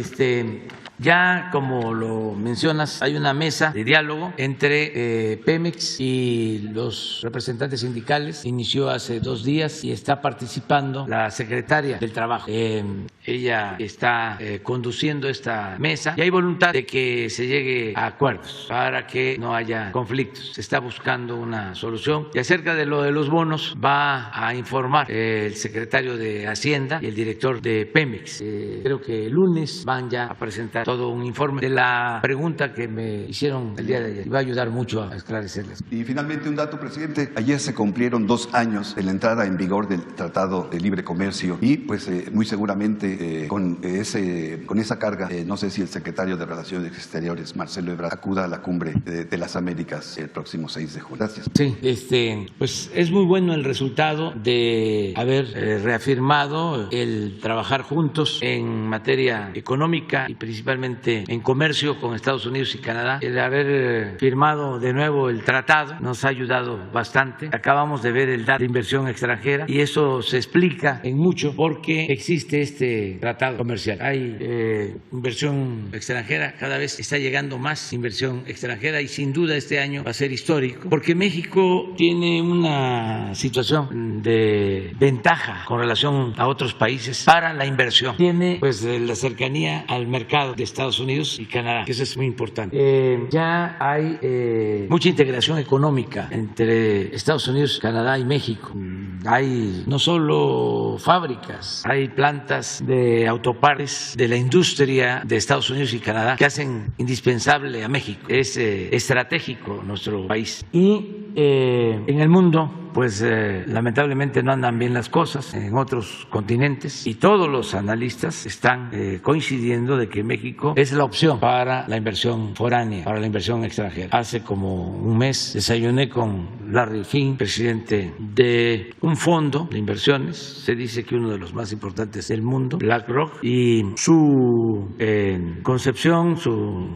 ya como lo mencionas, hay una mesa de diálogo entre Pemex y los representantes sindicales. Inició hace 2 días y está participando la secretaria del Trabajo. Ella está conduciendo esta mesa y hay voluntad de que se llegue a acuerdos para que no haya conflictos. Se está buscando una solución y acerca de lo de los bonos va a informar el secretario de Hacienda y el director de Pemex. Creo que el lunes van ya a presentar todo un informe de la pregunta que me hicieron el día de ayer y va a ayudar mucho a esclarecerles. Y finalmente un dato, presidente. Ayer se cumplieron 2 años de la entrada en vigor del Tratado de Libre Comercio y pues muy seguramente con esa carga, no sé si el secretario de Relaciones Exteriores, Marcelo Ebrard, acuda a la cumbre de las Américas el próximo 6 de junio. Gracias. Sí, pues es muy bueno el resultado de haber reafirmado el trabajar juntos en materia económica y principalmente en comercio con Estados Unidos y Canadá. El haber firmado de nuevo el tratado nos ha ayudado bastante. Acabamos de ver el dato de inversión extranjera y eso se explica en mucho porque existe este tratado comercial. Hay inversión extranjera, cada vez está llegando más inversión extranjera y sin duda este año va a ser histórico porque México tiene una situación de ventaja con relación a otros países para la inversión. Tiene pues la cercanía al mercado de Estados Unidos y Canadá, que eso es muy importante. Ya hay mucha integración económica entre Estados Unidos, Canadá y México. Hay no solo fábricas, hay plantas de autopartes de la industria de Estados Unidos y Canadá que hacen indispensable a México. Es estratégico nuestro país. Y en el mundo pues lamentablemente no andan bien las cosas en otros continentes y todos los analistas están coincidiendo de que México es la opción para la inversión foránea, para la inversión extranjera. Hace como un mes desayuné con Larry Fink, presidente de un fondo de inversiones, se dice que uno de los más importantes del mundo, BlackRock, y su concepción, su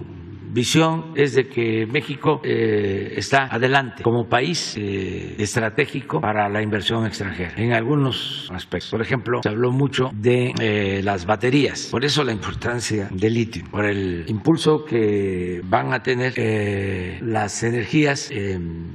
visión es de que México está adelante como país estratégico para la inversión extranjera en algunos aspectos. Por ejemplo, se habló mucho de las baterías, por eso la importancia del litio, por el impulso que van a tener las energías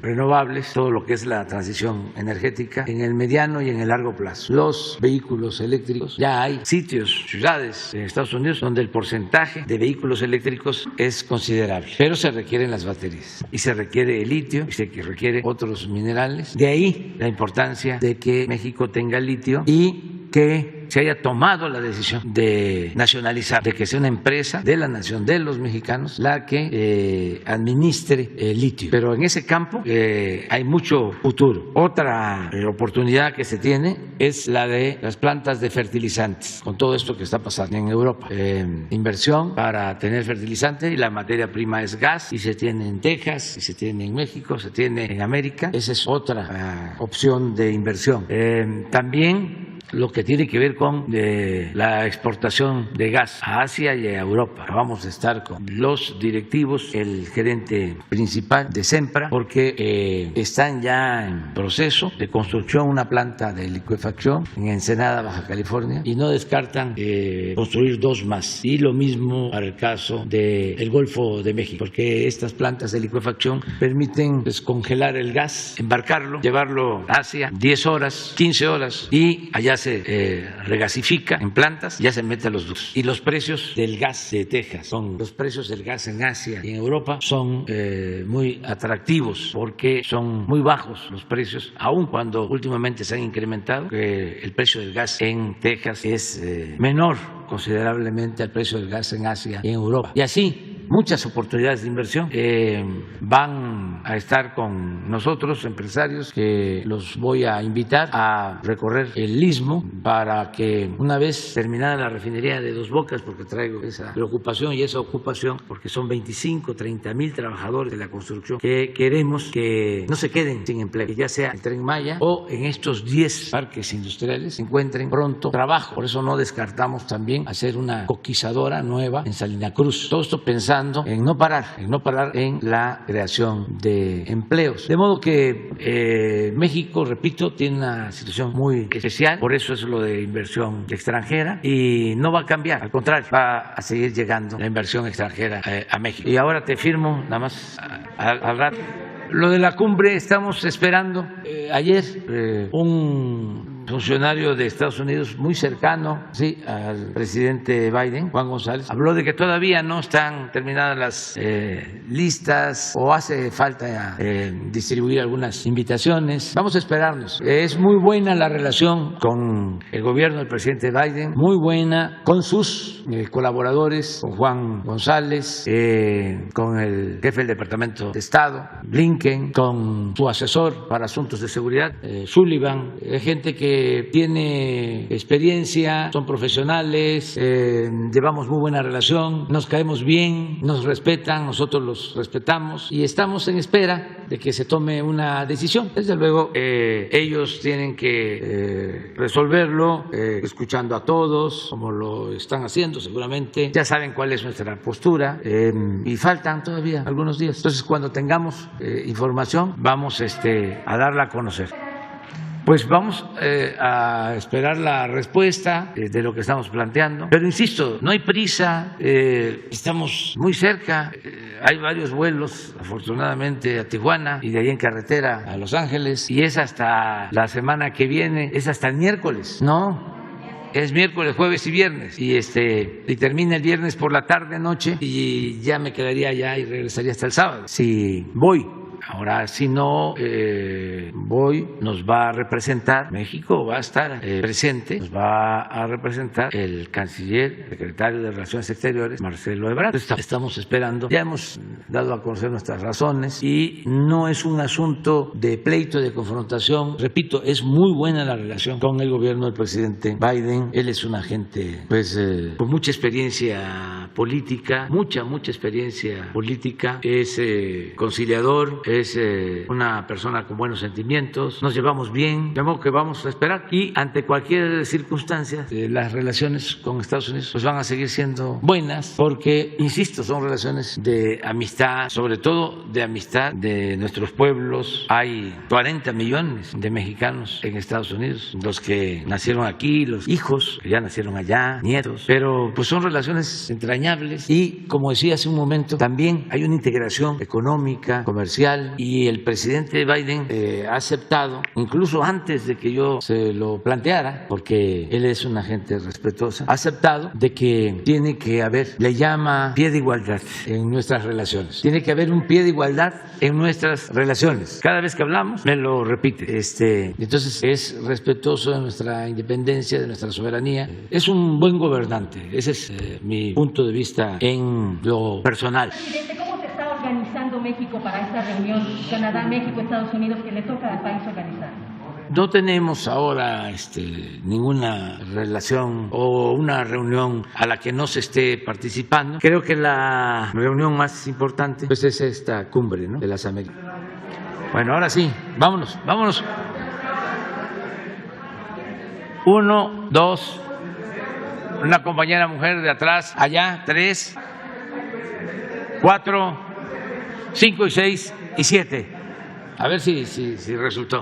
renovables, todo lo que es la transición energética en el mediano y en el largo plazo. Los vehículos eléctricos, ya hay sitios, ciudades en Estados Unidos donde el porcentaje de vehículos eléctricos es considerable, pero se requieren las baterías y se requiere el litio y se requiere otros minerales. De ahí la importancia de que México tenga litio y que se haya tomado la decisión de nacionalizar, de que sea una empresa de la nación, de los mexicanos, la que administre el litio. Pero en ese campo hay mucho futuro. Otra oportunidad que se tiene es la de las plantas de fertilizantes, con todo esto que está pasando en Europa. Inversión para tener fertilizante y la materia prima es gas, y se tiene en Texas, y se tiene en México, se tiene en América. Esa es otra opción de inversión. También lo que tiene que ver con la exportación de gas a Asia y a Europa. Vamos a estar con los directivos, el gerente principal de Sempra, porque están ya en proceso de construcción una planta de licuefacción en Ensenada, Baja California, y no descartan construir 2 más. Y lo mismo para el caso del Golfo de México, porque estas plantas de licuefacción permiten descongelar el gas, embarcarlo, llevarlo a Asia 10 horas, 15 horas, y allá se regasifica en plantas, ya se mete a los ductos. Y los precios del gas de Texas, los precios del gas en Asia y en Europa son muy atractivos, porque son muy bajos los precios, aun cuando últimamente se han incrementado. El precio del gas en Texas es menor considerablemente al precio del gas en Asia y en Europa. Y así muchas oportunidades de inversión van a estar con nosotros, empresarios, que los voy a invitar a recorrer el Istmo para que, una vez terminada la refinería de Dos Bocas, porque traigo esa preocupación y esa ocupación, porque son 25-30 mil trabajadores de la construcción que queremos que no se queden sin empleo, que ya sea el Tren Maya o en estos 10 parques industriales encuentren pronto trabajo. Por eso no descartamos también hacer una coquizadora nueva en Salina Cruz. Todo esto pensando en no parar en la creación de empleos. De modo que México, repito, tiene una situación muy especial, por eso es lo de inversión extranjera, y no va a cambiar, al contrario, va a seguir llegando la inversión extranjera a México. Y ahora te firmo, nada más al rato. Lo de la cumbre, estamos esperando. Ayer un funcionario de Estados Unidos muy cercano al presidente Biden, Juan González, habló de que todavía no están terminadas las listas o hace falta distribuir algunas invitaciones. Vamos a esperarnos. Es muy buena la relación con el gobierno del presidente Biden, muy buena con sus colaboradores, con Juan González, con el jefe del Departamento de Estado, Blinken, con su asesor para asuntos de seguridad, Sullivan, gente que tiene experiencia, son profesionales, llevamos muy buena relación, nos caemos bien, nos respetan, nosotros los respetamos, y estamos en espera de que se tome una decisión. Desde luego, ellos tienen que resolverlo escuchando a todos, como lo están haciendo seguramente. Ya saben cuál es nuestra postura, y faltan todavía algunos días. Entonces, cuando tengamos información, vamos a darla a conocer. Pues vamos a esperar la respuesta de lo que estamos planteando. Pero insisto, no hay prisa, estamos muy cerca. Hay varios vuelos, afortunadamente, a Tijuana, y de ahí en carretera a Los Ángeles. Y es hasta la semana que viene, es hasta el miércoles, ¿no? Es miércoles, jueves y viernes, y termina el viernes por la tarde, noche, y ya me quedaría allá y regresaría hasta el sábado. Si voy. Ahora, si no voy, nos va a representar, México va a estar presente, nos va a representar el canciller, secretario de Relaciones Exteriores, Marcelo Ebrard. Estamos esperando, ya hemos dado a conocer nuestras razones, y no es un asunto de pleito, de confrontación. Repito, es muy buena la relación con el gobierno del presidente Biden. Él es un agente con mucha experiencia política, mucha experiencia política, es conciliador, es una persona con buenos sentimientos, nos llevamos bien, de modo que vamos a esperar y ante cualquier circunstancia las relaciones con Estados Unidos pues van a seguir siendo buenas porque, insisto, son relaciones de amistad, sobre todo de amistad de nuestros pueblos. Hay 40 millones de mexicanos en Estados Unidos, los que nacieron aquí, los hijos que ya nacieron allá, nietos, pero pues son relaciones entrañables y, como decía hace un momento, también hay una integración económica, comercial, y el presidente Biden ha aceptado, incluso antes de que yo se lo planteara, porque él es una gente respetuosa, ha aceptado de que tiene que haber, le llama pie de igualdad en nuestras relaciones. Tiene que haber un pie de igualdad en nuestras relaciones. Cada vez que hablamos me lo repite. Entonces es respetuoso de nuestra independencia, de nuestra soberanía. Es un buen gobernante. Ese es mi punto de vista en lo personal. Presidente, ¿cómo se está organizando México para esta reunión Canadá, México, Estados Unidos que le toca al país organizar? No tenemos ahora ninguna relación o una reunión a la que no se esté participando. Creo que la reunión más importante pues es esta cumbre, ¿no?, de las Américas. Bueno, ahora sí, vámonos. 1, 2, una compañera mujer de atrás, allá, 3, 4, 5 y 6 y 7. A ver si resultó.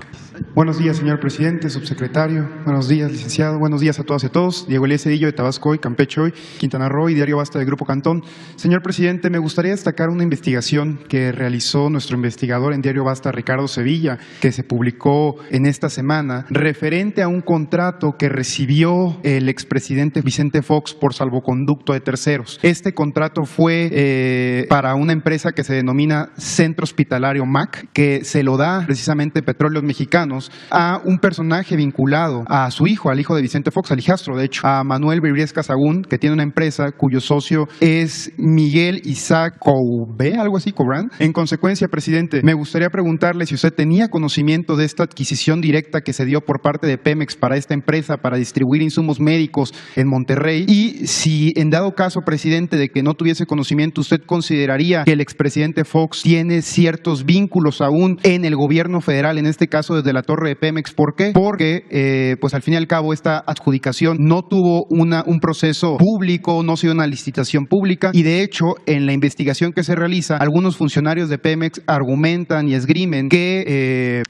Buenos días, señor presidente, subsecretario. Buenos días, licenciado. Buenos días a todas y a todos. Diego Elías Cedillo de Tabasco Hoy, Campeche Hoy, Quintana Roo y Diario Basta de Grupo Cantón. Señor presidente, me gustaría destacar una investigación que realizó nuestro investigador en Diario Basta, Ricardo Sevilla, que se publicó en esta semana, referente a un contrato que recibió el expresidente Vicente Fox por salvoconducto de terceros. Este contrato fue para una empresa que se denomina Centro Hospitalario MAC, que se lo da precisamente Petróleos Mexicanos a un personaje vinculado a su hijo, al hijo de Vicente Fox, al hijastro, de hecho, a Manuel Bribriesca Sagún, que tiene una empresa cuyo socio es Miguel Isaac Coube, algo así, Cobran. En consecuencia, presidente, me gustaría preguntarle si usted tenía conocimiento de esta adquisición directa que se dio por parte de Pemex para esta empresa para distribuir insumos médicos en Monterrey, y si en dado caso, presidente, de que no tuviese conocimiento, usted consideraría que el expresidente Fox tiene ciertos vínculos aún en el gobierno federal, en este caso desde la torre de Pemex. ¿Por qué? Porque pues al fin y al cabo esta adjudicación no tuvo un proceso público, no se dio una licitación pública, y de hecho en la investigación que se realiza, algunos funcionarios de Pemex argumentan y esgrimen que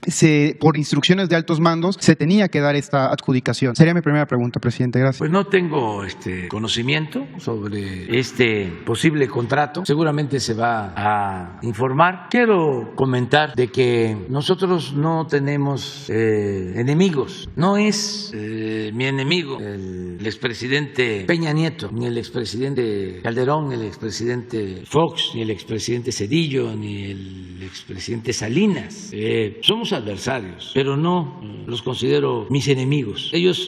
por instrucciones de altos mandos se tenía que dar esta adjudicación. Sería mi primera pregunta, presidente. Gracias. Pues no tengo conocimiento sobre este posible contrato. Seguramente se va a informar. Quiero comentar de que nosotros no tenemos enemigos. No es mi enemigo el expresidente Peña Nieto, ni el expresidente Calderón, ni el expresidente Fox, ni el expresidente Cedillo, ni el expresidente Salinas. Somos adversarios, pero no los considero mis enemigos. Ellos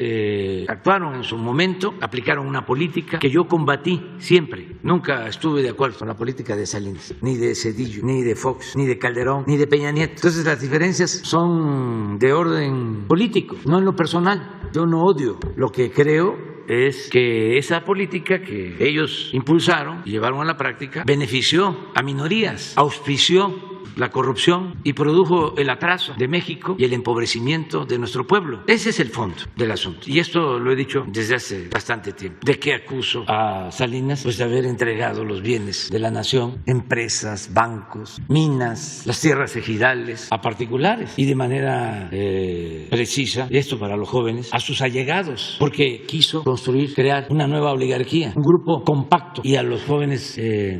actuaron en su momento, aplicaron una política que yo combatí siempre. Nunca estuve de acuerdo con la política de Salinas, ni de Cedillo, ni de Fox, ni de Calderón, ni de Peña Nieto. Entonces las diferencias son de orden político, no en lo personal. Yo no odio. Lo que creo es que esa política que ellos impulsaron y llevaron a la práctica benefició a minorías, auspició la corrupción y produjo el atraso de México y el empobrecimiento de nuestro pueblo. Ese es el fondo del asunto. Y esto lo he dicho desde hace bastante tiempo. ¿De qué acuso a Salinas? Pues de haber entregado los bienes de la nación, empresas, bancos, minas, las tierras ejidales a particulares y de manera precisa, y esto para los jóvenes, a sus allegados, porque quiso crear una nueva oligarquía, un grupo compacto. Y a los jóvenes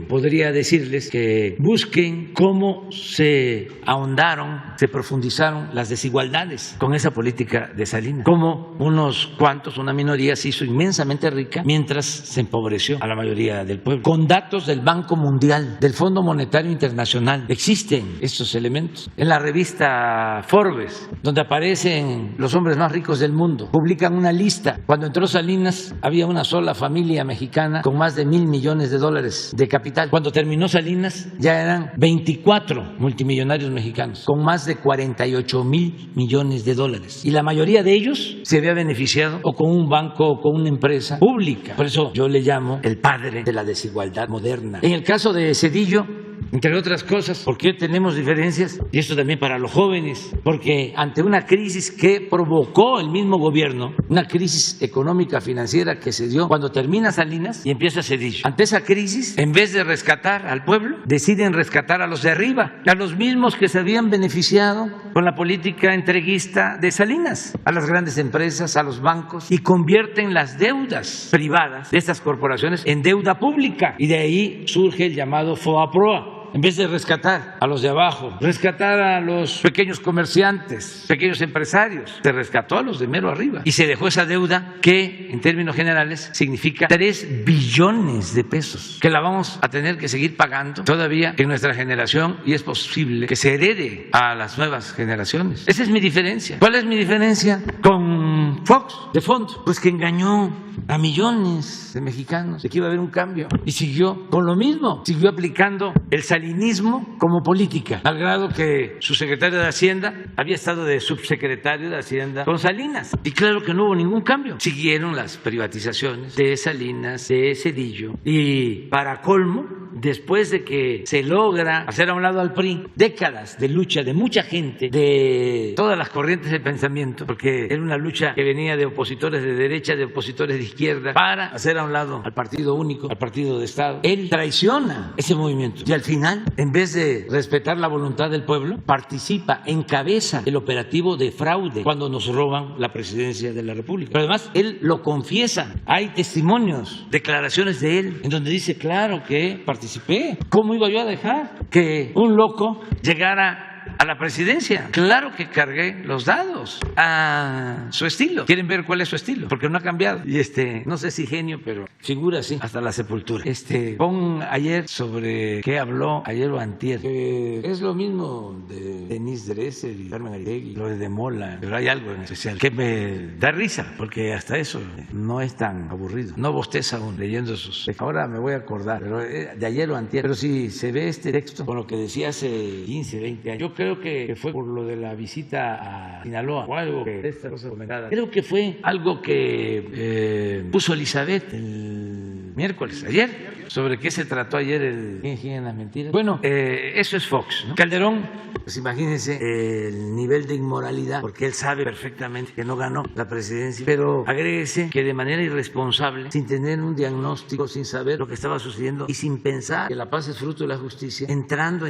podría decirles que busquen cómo se ahondaron, se profundizaron las desigualdades con esa política de Salinas. Como unos cuantos, una minoría se hizo inmensamente rica mientras se empobreció a la mayoría del pueblo. Con datos del Banco Mundial, del Fondo Monetario Internacional, existen estos elementos. En la revista Forbes, donde aparecen los hombres más ricos del mundo, publican una lista. Cuando entró Salinas había una sola familia mexicana con más de $1,000 millones de capital. Cuando terminó Salinas ya eran 24 multimillonarios mexicanos con más de 48,000 millones de dólares. Y la mayoría de ellos se había beneficiado o con un banco o con una empresa pública. Por eso yo le llamo el padre de la desigualdad moderna. En el caso de Zedillo, entre otras cosas, ¿por qué tenemos diferencias? Y esto también para los jóvenes, porque ante una crisis que provocó el mismo gobierno, una crisis económica financiera que se dio cuando termina Salinas y empieza Zedillo. Ante esa crisis, en vez de rescatar al pueblo, deciden rescatar a los de arriba, a los mismos que se habían beneficiado con la política entreguista de Salinas, a las grandes empresas, a los bancos, y convierten las deudas privadas de estas corporaciones en deuda pública. Y de ahí surge el llamado FOAPROA. En vez de rescatar a los de abajo, rescatar a los pequeños comerciantes, pequeños empresarios, se rescató a los de mero arriba. Y se dejó esa deuda que, en términos generales, significa 3 billones de pesos, que la vamos a tener que seguir pagando todavía en nuestra generación, y es posible que se herede a las nuevas generaciones. Esa es mi diferencia. ¿Cuál es mi diferencia con Fox, de fondo? Pues que engañó a millones de mexicanos de que iba a haber un cambio, y siguió con lo mismo, siguió aplicando el salinismo como política, al grado que su secretario de Hacienda había estado de subsecretario de Hacienda con Salinas, y claro que no hubo ningún cambio. Siguieron las privatizaciones de Salinas, de Zedillo, y para colmo, después de que se logra hacer a un lado al PRI, décadas de lucha de mucha gente, de todas las corrientes de pensamiento, porque era una lucha que venía de opositores de derecha, de opositores de izquierda, para hacer a un lado al partido único, al partido de Estado. Él traiciona ese movimiento y al final, en vez de respetar la voluntad del pueblo, participa, encabeza el operativo de fraude cuando nos roban la presidencia de la República. Pero además, él lo confiesa. Hay testimonios, declaraciones de él, en donde dice, claro que participé. ¿Cómo iba yo a dejar que un loco llegara a la presidencia? Claro que cargué los dados a su estilo. ¿Quieren ver cuál es su estilo? Porque no ha cambiado. Y no sé si genio, pero figura así hasta la sepultura. Pon ayer sobre qué habló ayer o antier. Es lo mismo de Denise Dresser y Carmen Aristegui, lo de Mola, pero hay algo en especial que me da risa, porque hasta eso no es tan aburrido. No bosteza aún leyendo sus... Ahora me voy a acordar, pero de ayer o antier. Pero si se ve este texto con lo que decía hace 15, 20 años, yo creo que fue por lo de la visita a Sinaloa o algo que esta cosa comentada. Creo que fue algo que puso Elizabeth el miércoles, ayer, sobre qué se trató ayer el ¿Quién en las mentiras? Bueno, eso es Fox, ¿no? Calderón, pues imagínense el nivel de inmoralidad, porque él sabe perfectamente que no ganó la presidencia, pero agréguese que de manera irresponsable, sin tener un diagnóstico, sin saber lo que estaba sucediendo y sin pensar que la paz es fruto de la justicia, entrando,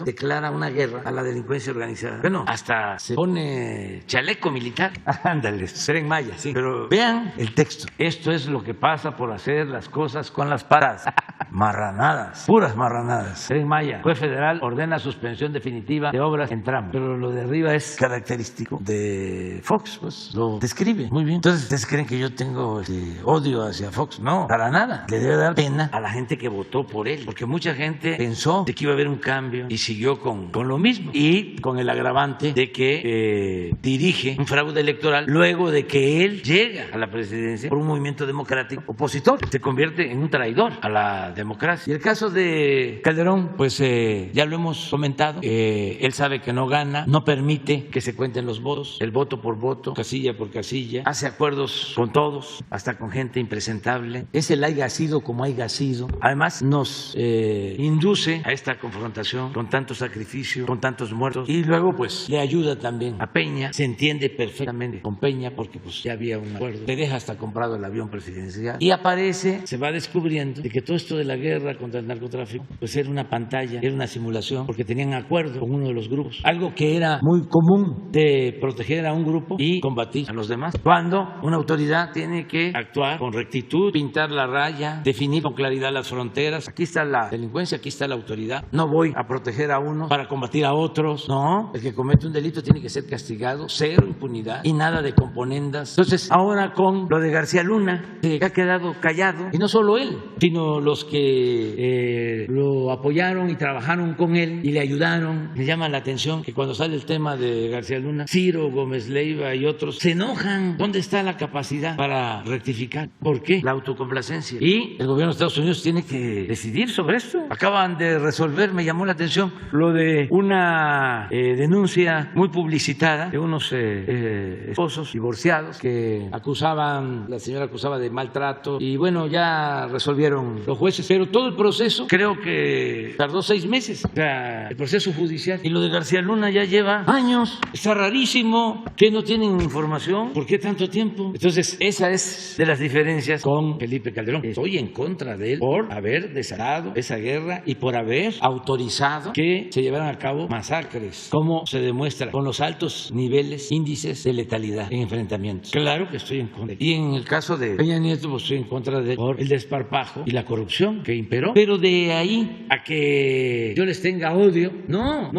declara una guerra a la delincuencia organizada. Bueno, hasta se pone chaleco militar. Ándale, Tren Maya, sí. Pero vean el texto. Esto es lo que pasa por hacer las cosas con las patas. Marranadas, puras marranadas. Tren Maya, juez federal ordena suspensión definitiva de obras en tramo. Pero lo de arriba es característico de Fox, pues lo describe muy bien. Entonces, ¿ustedes creen que yo tengo odio hacia Fox? No, para nada. Le debe dar pena a la gente que votó por él, porque mucha gente pensó de que iba a haber un cambio y siguió con lo mismo, y con el agravante de que dirige un fraude electoral luego de que él llega a la presidencia por un movimiento democrático opositor. Se convierte en un traidor a la democracia. Y el caso de Calderón, pues ya lo hemos comentado, él sabe que no gana, no permite que se cuenten los votos, el voto por voto, casilla por casilla, hace acuerdos con todos, hasta con gente impresentable, es el haya sido como haya sido. Además nos induce a esta confrontación con tanto sacrificio, con tantos muertos, y luego pues le ayuda también a Peña, se entiende perfectamente con Peña porque pues ya había un acuerdo, le deja hasta comprado el avión presidencial, y aparece, se va descubriendo de que todo esto de la guerra contra el narcotráfico pues era una pantalla, era una simulación, porque tenían acuerdo con uno de los grupos, algo que era muy común, de proteger a un grupo y combatir a los demás, cuando una autoridad tiene que actuar con rectitud, pintar la raya, definir con claridad las fronteras. Aquí está la delincuencia, aquí está la autoridad, no voy a proteger a uno para combatir a otros, no, el que comete un delito tiene que ser castigado, cero impunidad y nada de componendas. Entonces ahora con lo de García Luna, que ha quedado callado, y no solo él, sino los que lo apoyaron y trabajaron con él y le ayudaron. Me llama la atención que cuando sale el tema de García Luna, Ciro Gómez Leiva y otros se enojan. ¿Dónde está la capacidad para rectificar? ¿Por qué? La autocomplacencia. Y el gobierno de Estados Unidos tiene que decidir sobre esto. Acaban de resolver, me llamó la atención, lo de una denuncia muy publicitada de unos esposos divorciados que la señora acusaba de maltrato y bueno, ya resolvieron los jueces, pero todo el proceso creo que tardó 6 meses, o sea, el proceso judicial. Y lo de García Luna ya lleva años. Está rarísimo que no tienen información. ¿Por qué tanto tiempo? Entonces, esa es de las diferencias con Felipe Calderón. Estoy en contra de él por haber desatado esa guerra y por haber autorizado que se llevaran a cabo masacres, como se demuestra con los altos niveles, índices de letalidad en enfrentamientos. Claro que estoy en contra. Y en el caso de Peña Nieto, pues estoy en contra de él por el desparpajo y la corrupción que imperó. Pero de ahí a que yo les tenga odio, no.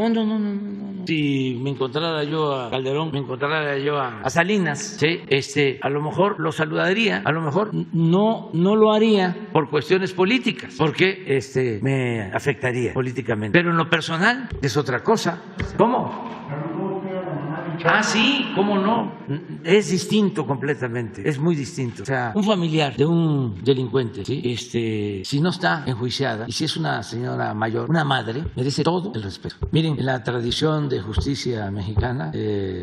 Si me encontrara yo a Calderón, me encontrara yo a Salinas, ¿sí? A lo mejor lo saludaría, a lo mejor no lo haría por cuestiones políticas, porque me afectaría políticamente. Pero en lo personal es otra cosa. ¿Cómo? Ah, sí, ¿cómo no? Es distinto completamente, es muy distinto. O sea, un familiar de un delincuente, ¿sí? Si no está enjuiciada y si es una señora mayor, una madre, merece todo el respeto. Miren, en la tradición de justicia mexicana,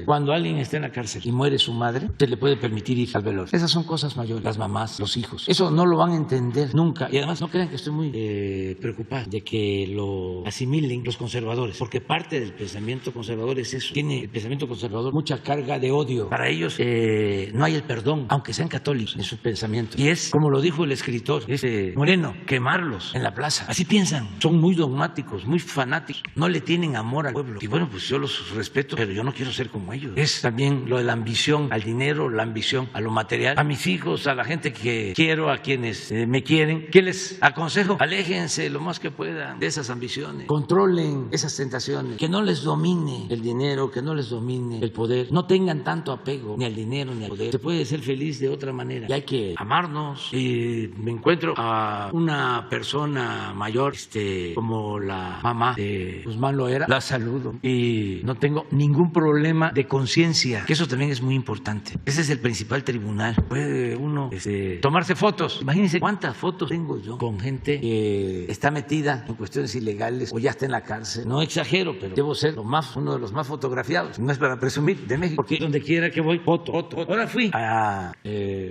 cuando alguien está en la cárcel y muere su madre, se le puede permitir ir al velorio. Esas son cosas mayores, las mamás, los hijos. Eso no lo van a entender nunca. Y además no crean que estoy muy preocupado de que lo asimilen los conservadores, porque parte del pensamiento conservador es eso. Tiene el pensamiento conservador mucha carga de odio. Para ellos no hay el perdón, aunque sean católicos en su pensamiento. Y es, como lo dijo el escritor Moreno, quemarlos en la plaza. Así piensan. Son muy dogmáticos, muy fanáticos. No le tienen amor al pueblo. Y bueno, pues yo los respeto, pero yo no quiero ser como ellos. Es también lo de la ambición al dinero, la ambición a lo material, a mis hijos, a la gente que quiero, a quienes me quieren. ¿Qué les aconsejo? Aléjense lo más que puedan de esas ambiciones. Controlen esas tentaciones. Que no les domine el dinero, que no les domine el poder. No tengan tanto apego ni al dinero ni al poder. Se puede ser feliz de otra manera. Y hay que amarnos. Y me encuentro a una persona mayor, como la mamá de Guzmán Loera, la saludo y no tengo ningún problema de conciencia, que eso también es muy importante. Ese es el principal tribunal. Puede uno tomarse fotos. Imagínense cuántas fotos tengo yo con gente que está metida en cuestiones ilegales o ya está en la cárcel. No exagero, pero debo ser uno de los más fotografiados. No es para presumir de México, porque donde quiera que voy, foto. Ahora fui a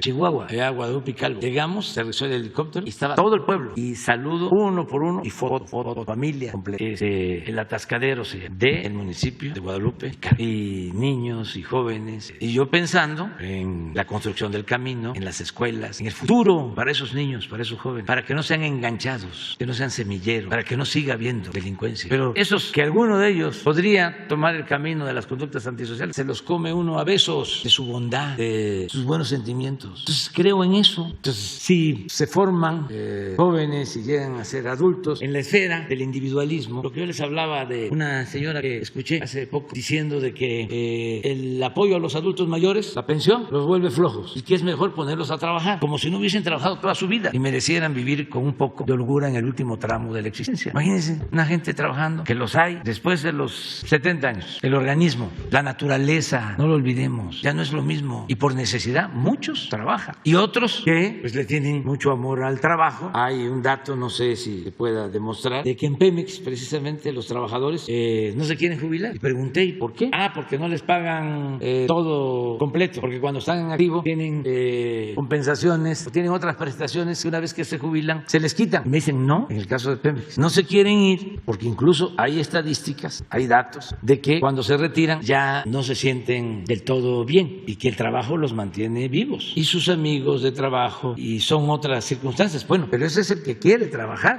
Chihuahua, allá a Guadalupe y Calvo. Llegamos, se aterrizó el helicóptero y estaba todo el pueblo. Y saludo uno por uno y foto, familia completa. El atascadero del municipio de Guadalupe y niños y jóvenes. Y yo pensando en la construcción del camino, en las escuelas, en el futuro para esos niños, para esos jóvenes, para que no sean enganchados, que no sean semilleros, para que no siga habiendo delincuencia. Pero esos que alguno de ellos podría tomar el camino de las conductas antisociales, se los come uno a besos de su bondad, de sus buenos sentimientos. Entonces creo en eso. Entonces si se forman jóvenes y llegan a ser adultos en la esfera del individualismo, lo que yo les hablaba de una señora que escuché hace poco diciendo de que el apoyo a los adultos mayores, la pensión, los vuelve flojos y que es mejor ponerlos a trabajar como si no hubiesen trabajado toda su vida y merecieran vivir con un poco de holgura en el último tramo de la existencia. Imagínense una gente trabajando, que los hay después de los 70 años. El organismo, la naturaleza, no lo olvidemos, ya no es lo mismo y por necesidad muchos trabajan y otros que pues le tienen mucho amor al trabajo. Hay un dato, no sé si se pueda demostrar, de que en Pemex precisamente los trabajadores no se quieren jubilar. Y pregunté, ¿y por qué? Porque no les pagan todo completo, porque cuando están en activo tienen compensaciones o tienen otras prestaciones que una vez que se jubilan se les quitan. Y me dicen, no, en el caso de Pemex no se quieren ir porque incluso hay estadísticas, hay datos de que cuando se retiran ya no se sienten del todo bien y que el trabajo los mantiene vivos y sus amigos de trabajo y son otras circunstancias. Bueno, pero ese es el que quiere trabajar,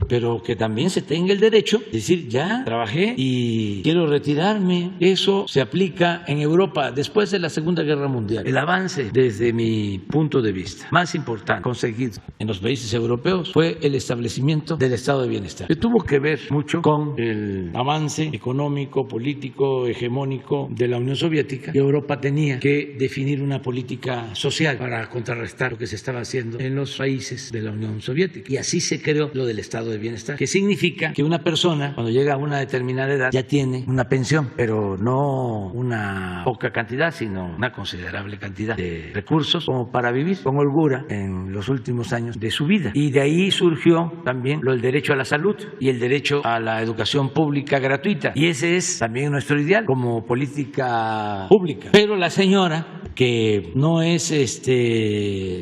pero que también se tenga el derecho de decir, ya trabajé y quiero retirarme. Eso se aplica en Europa después de la Segunda Guerra Mundial. El avance, desde mi punto de vista, más importante conseguido en los países europeos fue el establecimiento del estado de bienestar, que tuvo que ver mucho con el avance económico, político, hegemónico hegemónico de la Unión Soviética, y Europa tenía que definir una política social para contrarrestar lo que se estaba haciendo en los países de la Unión Soviética. Y así se creó lo del estado de bienestar, que significa que una persona cuando llega a una determinada edad ya tiene una pensión, pero no una poca cantidad, sino una considerable cantidad de recursos como para vivir con holgura en los últimos años de su vida. Y de ahí surgió también lo del derecho a la salud y el derecho a la educación pública gratuita. Y ese es también nuestro ideal como política pública. Pero la señora, que no es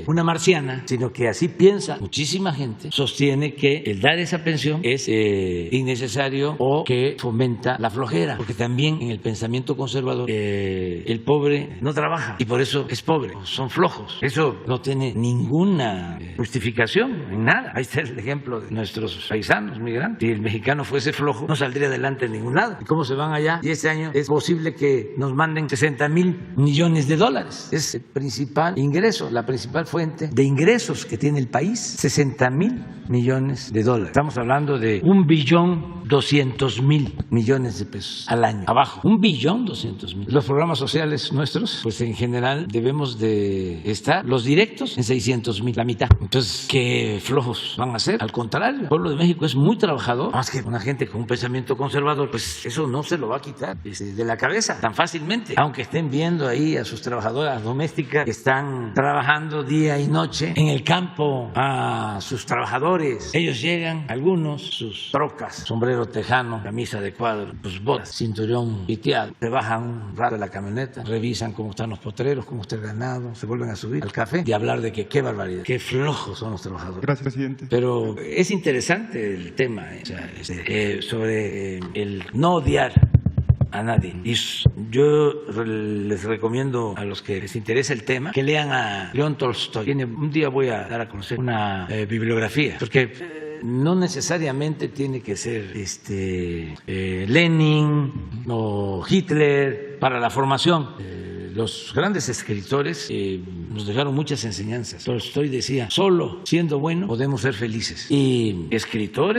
una marciana, sino que así piensa muchísima gente, sostiene que el dar esa pensión es innecesario o que fomenta la flojera, porque también en el pensamiento conservador el pobre no trabaja y por eso es pobre, son flojos. Eso no tiene ninguna justificación en nada. Ahí está el ejemplo de nuestros paisanos migrantes. Si el mexicano fuese flojo, no saldría adelante en ningún lado. ¿Y cómo se van allá? Y este año es posible que nos manden 60,000 millones de dólares. Es el principal ingreso, la principal fuente de ingresos que tiene el país, 60,000 millones de dólares. Estamos hablando de 1.200.000 millones de pesos al año. Abajo, 1.200.000. Los programas sociales nuestros, pues en general debemos de estar los directos en 600,000, la mitad. Entonces, ¿qué flojos van a ser? Al contrario, el pueblo de México es muy trabajador. Más que una gente con un pensamiento conservador, pues eso no se lo va a quitar de la cabeza tan fácilmente. Aunque estén viendo ahí a sus trabajadoras domésticas que están trabajando día y noche en el campo, a sus trabajadores. Ellos llegan, algunos, sus trocas, sombrero tejano, camisa de cuadro, pues botas, cinturón piteado, se bajan un rato de la camioneta, revisan cómo están los potreros, cómo está el ganado, se vuelven a subir al café y hablar de que qué barbaridad, qué flojos son los trabajadores. Gracias, presidente. Pero es interesante el tema, sobre el no odiar a nadie. Y yo les recomiendo a los que les interesa el tema que lean a León Tolstoy. Un día voy a dar a conocer una bibliografía, porque no necesariamente tiene que ser Lenin o Hitler para la formación. Los grandes escritores nos dejaron muchas enseñanzas. Tolstoy decía, solo siendo bueno podemos ser felices. Y escritor,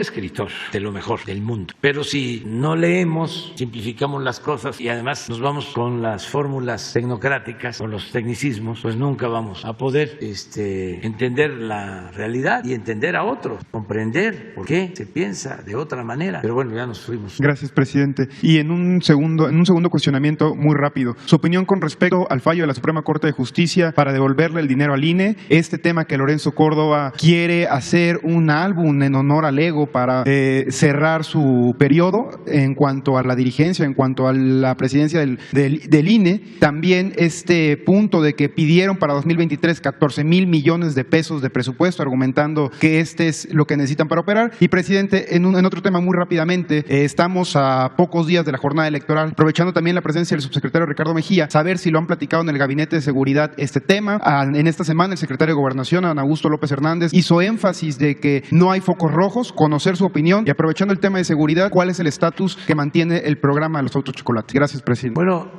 de lo mejor del mundo. Pero si no leemos, simplificamos las cosas y además nos vamos con las fórmulas tecnocráticas o los tecnicismos, pues nunca vamos a poder entender la realidad y entender a otros, comprender por qué se piensa de otra manera. Pero bueno, ya nos fuimos. Gracias, presidente. Y en un segundo cuestionamiento muy rápido, su opinión con respecto al fallo de la Suprema Corte de Justicia para devolverle el dinero al INE, este tema que Lorenzo Córdoba quiere hacer un álbum en honor al Ego para cerrar su periodo en cuanto a la dirigencia, en cuanto a la presidencia del INE, también este punto de que pidieron para 2023 14,000 millones de pesos de presupuesto, argumentando que este es lo que necesitan para operar. Y presidente, en otro tema muy rápidamente, estamos a pocos días de la jornada electoral, aprovechando también la presencia del subsecretario Ricardo Mejía, saber si lo han platicado en el Gabinete de Seguridad este tema. En esta semana el secretario de Gobernación, Adán Augusto López Hernández, hizo énfasis de que no hay focos rojos, conocer su opinión y aprovechando el tema de seguridad, ¿cuál es el estatus que mantiene el programa de los autos chocolate? Gracias, presidente. Bueno,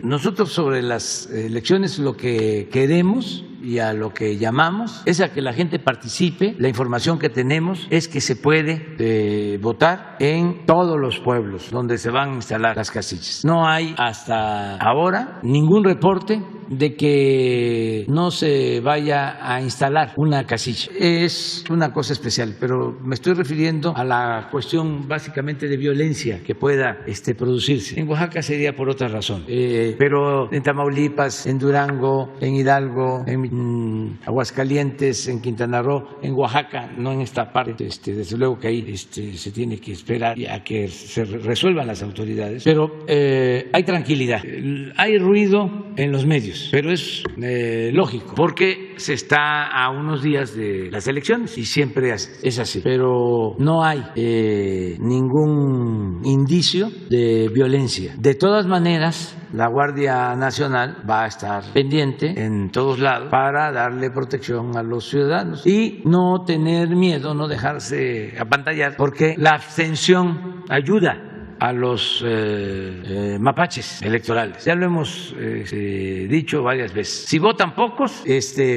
nosotros sobre las elecciones lo que queremos y a lo que llamamos es a que la gente participe. La información que tenemos es que se puede votar en todos los pueblos donde se van a instalar las casillas. No hay hasta ahora ningún reporte de que no se vaya a instalar una casilla. Es una cosa especial, pero me estoy refiriendo a la cuestión básicamente de violencia que pueda producirse. En Oaxaca sería por otra razón, pero en Tamaulipas, en Durango, en Hidalgo, en Aguascalientes, en Quintana Roo, en Oaxaca, no en esta parte, desde luego que ahí se tiene que esperar a que se resuelvan las autoridades, pero hay tranquilidad, hay ruido en los medios, pero es lógico, porque se está a unos días de las elecciones y siempre es así, pero no hay ningún indicio de violencia. De todas maneras, la Guardia Nacional va a estar pendiente en todos lados para darle protección a los ciudadanos y no tener miedo, no dejarse apantallar, porque la abstención ayuda a los mapaches electorales. Ya lo hemos dicho varias veces. Si votan pocos,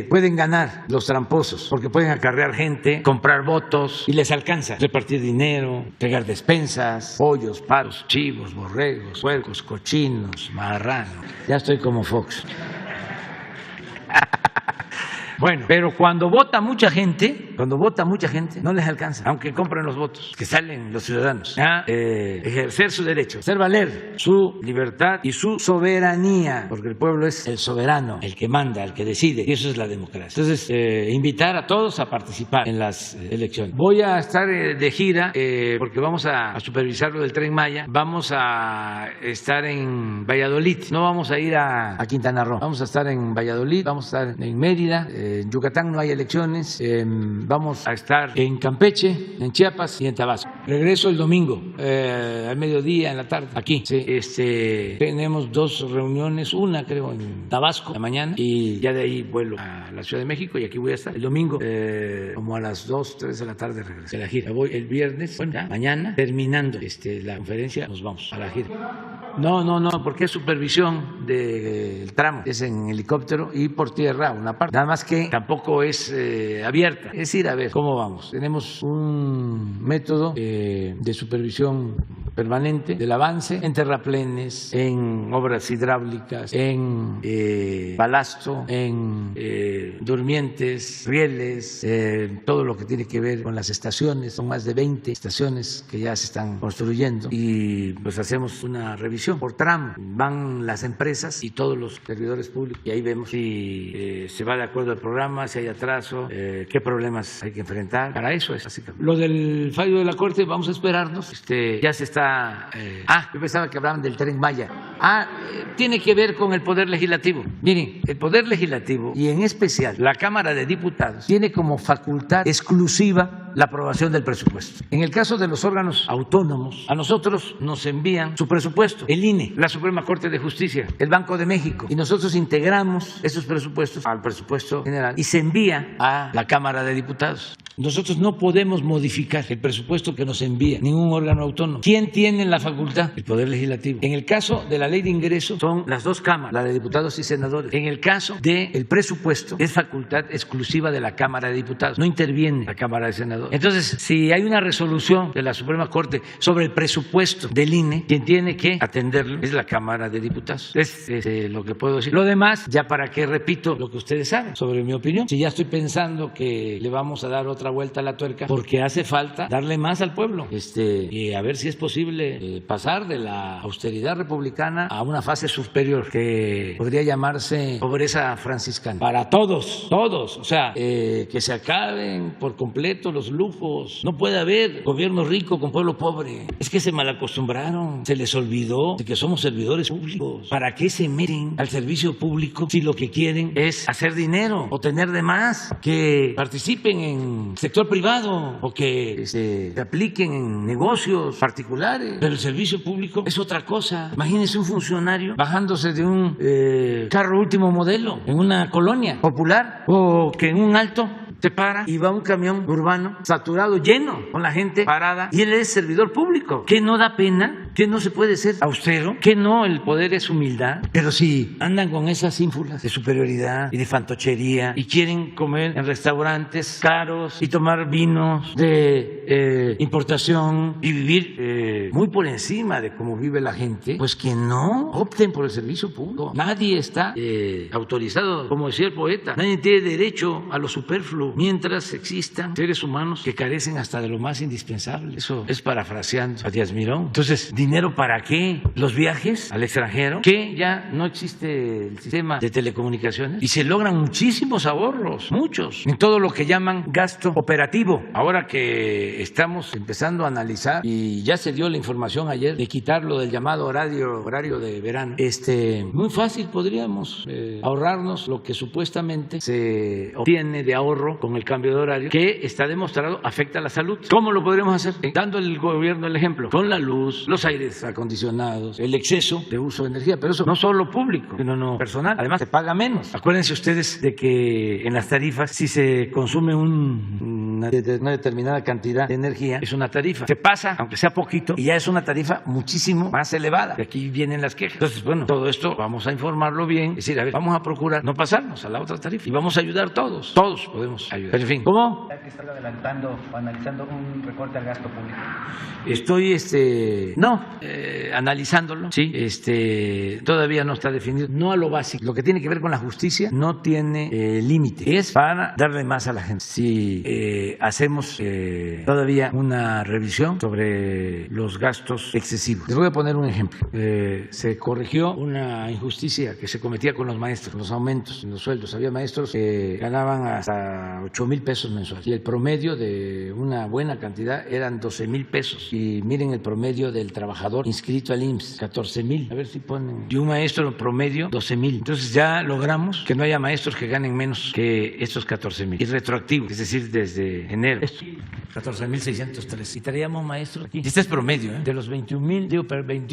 pueden ganar los tramposos, porque pueden acarrear gente, comprar votos y les alcanza repartir dinero, pegar despensas, pollos, paros, chivos, borregos, puercos, cochinos, marranos. Ya estoy como Fox. Bueno, pero cuando vota mucha gente, no les alcanza, aunque compren los votos, que salen los ciudadanos a ejercer su derecho, hacer valer su libertad y su soberanía, porque el pueblo es el soberano, el que manda, el que decide, y eso es la democracia. Entonces, invitar a todos a participar en las elecciones. Voy a estar de gira, porque vamos a supervisar lo del Tren Maya, vamos a estar en Valladolid, no vamos a ir a Quintana Roo, vamos a estar en Valladolid, vamos a estar en Mérida. En Yucatán no hay elecciones, vamos a estar en Campeche, en Chiapas y en Tabasco. Regreso el domingo, al mediodía, en la tarde, aquí. Sí, tenemos 2 reuniones, una creo en Tabasco, la mañana, y ya de ahí vuelo a la Ciudad de México y aquí voy a estar. El domingo, como a las 2, 3 de la tarde regreso a la gira. Voy el viernes, bueno, ya, mañana, terminando la conferencia, nos vamos a la gira. No, porque es supervisión del tramo, es en helicóptero y por tierra una parte. Nada más que tampoco es abierta, es ir a ver cómo vamos. Tenemos un método de supervisión permanente del avance en terraplenes, en obras hidráulicas, en balasto, en durmientes, rieles, todo lo que tiene que ver con las estaciones. Son más de 20 estaciones que ya se están construyendo y pues hacemos una revisión por tramo. Van las empresas y todos los servidores públicos y ahí vemos si se va de acuerdo al programa, si hay atraso, qué problemas hay que enfrentar. Para eso es básicamente. Lo del fallo de la Corte, vamos a esperarnos. Ya se está. Yo pensaba que hablaban del Tren Maya. Tiene que ver con el Poder Legislativo. Miren, el Poder Legislativo y en especial la Cámara de Diputados tiene como facultad exclusiva la aprobación del presupuesto. En el caso de los órganos autónomos, a nosotros nos envían su presupuesto, el INE, la Suprema Corte de Justicia, el Banco de México, y nosotros integramos esos presupuestos al presupuesto general y se envía a la Cámara de Diputados. Nosotros no podemos modificar el presupuesto que nos envía ningún órgano autónomo. ¿Quién tiene la facultad? El Poder Legislativo. En el caso de la ley de ingresos son las 2 cámaras, la de diputados y senadores. En el caso del presupuesto es facultad exclusiva de la Cámara de Diputados. No interviene la Cámara de Senadores. Entonces, si hay una resolución de la Suprema Corte sobre el presupuesto del INE, quien tiene que atenderlo es la Cámara de Diputados. Es lo que puedo decir. Lo demás, ya para qué repito lo que ustedes saben sobre mi opinión. Si ya estoy pensando que le vamos a dar otra vuelta a la tuerca, porque hace falta darle más al pueblo, y a ver si es posible pasar de la austeridad republicana a una fase superior que podría llamarse pobreza franciscana para todos, o sea, que se acaben por completo los lujos. No puede haber gobierno rico con pueblo pobre. Es que se malacostumbraron, se les olvidó de que somos servidores públicos. ¿Para qué se meten al servicio público si lo que quieren es hacer dinero o tener de más? Que participen en sector privado o que se apliquen en negocios particulares, pero el servicio público es otra cosa. Imagínense un funcionario bajándose de un carro último modelo en una colonia popular, o que en un alto se para y va un camión urbano saturado, lleno, con la gente parada, y él es servidor público. ¿Qué no da pena? ¿Qué no se puede ser austero? ¿Qué no el poder es humildad? Pero si andan con esas ínfulas de superioridad y de fantochería y quieren comer en restaurantes caros y tomar vinos de importación y vivir muy por encima de cómo vive la gente, pues que no opten por el servicio público. Nadie está autorizado, como decía el poeta, nadie tiene derecho a lo superfluo mientras existan seres humanos que carecen hasta de lo más indispensable. Eso es parafraseando a Díaz Mirón. Entonces, ¿dinero para qué? Los viajes al extranjero, que ya no existe el sistema de telecomunicaciones y se logran muchísimos ahorros, muchos, en todo lo que llaman gasto operativo. Ahora que estamos empezando a analizar, y ya se dio la información ayer de quitarlo del llamado horario de verano, muy fácil podríamos ahorrarnos lo que supuestamente se obtiene de ahorro con el cambio de horario, que está demostrado afecta a la salud. ¿Cómo lo podremos hacer? Dando el gobierno el ejemplo, con la luz, los aires acondicionados, el exceso de uso de energía, pero eso no solo público, sino no personal. Además, se paga menos. Acuérdense ustedes de que en las tarifas, si se consume un una determinada cantidad de energía, es una tarifa. Se pasa, aunque sea poquito, y ya es una tarifa muchísimo más elevada. De aquí vienen las quejas. Entonces, bueno, todo esto vamos a informarlo bien, es decir, a ver, vamos a procurar no pasarnos a la otra tarifa y vamos a ayudar todos podemos ayudar. Pero en fin, ¿cómo? ¿Que está adelantando o analizando un recorte al gasto público? Estoy, analizándolo, sí, todavía no está definido, no a lo básico. Lo que tiene que ver con la justicia no tiene límite, es para darle más a la gente. Si hacemos todavía una revisión sobre los gastos excesivos. Les voy a poner un ejemplo. Se corrigió una injusticia que se cometía con los maestros, los aumentos en los sueldos. Había maestros que ganaban hasta 8,000 pesos mensuales y el promedio de una buena cantidad eran 12,000 pesos. Y miren el promedio del trabajador inscrito al IMSS, 14,000. A ver si ponen. Y un maestro promedio, 12,000. Entonces ya logramos que no haya maestros que ganen menos que estos 14,000. Y retroactivo, es decir, desde enero. 14,603. Y traíamos maestros aquí. Este es promedio, de los 21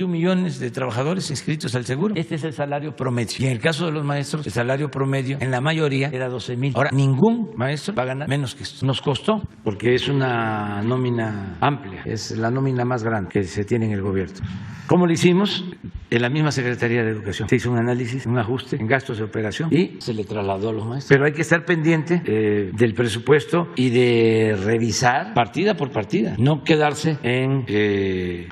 millones de trabajadores inscritos al seguro. Este es el salario promedio. Y en el caso de los maestros, el salario promedio en la mayoría era 12,000. Ahora, ningún maestro va a ganar menos que esto. Nos costó, porque es una nómina amplia, es la nómina más grande que se tiene en el gobierno. ¿Cómo lo hicimos? En la misma Secretaría de Educación. Se hizo un análisis, un ajuste en gastos de operación y se le trasladó a los maestros. Pero hay que estar pendiente del presupuesto y de revisar partida por partida. No quedarse en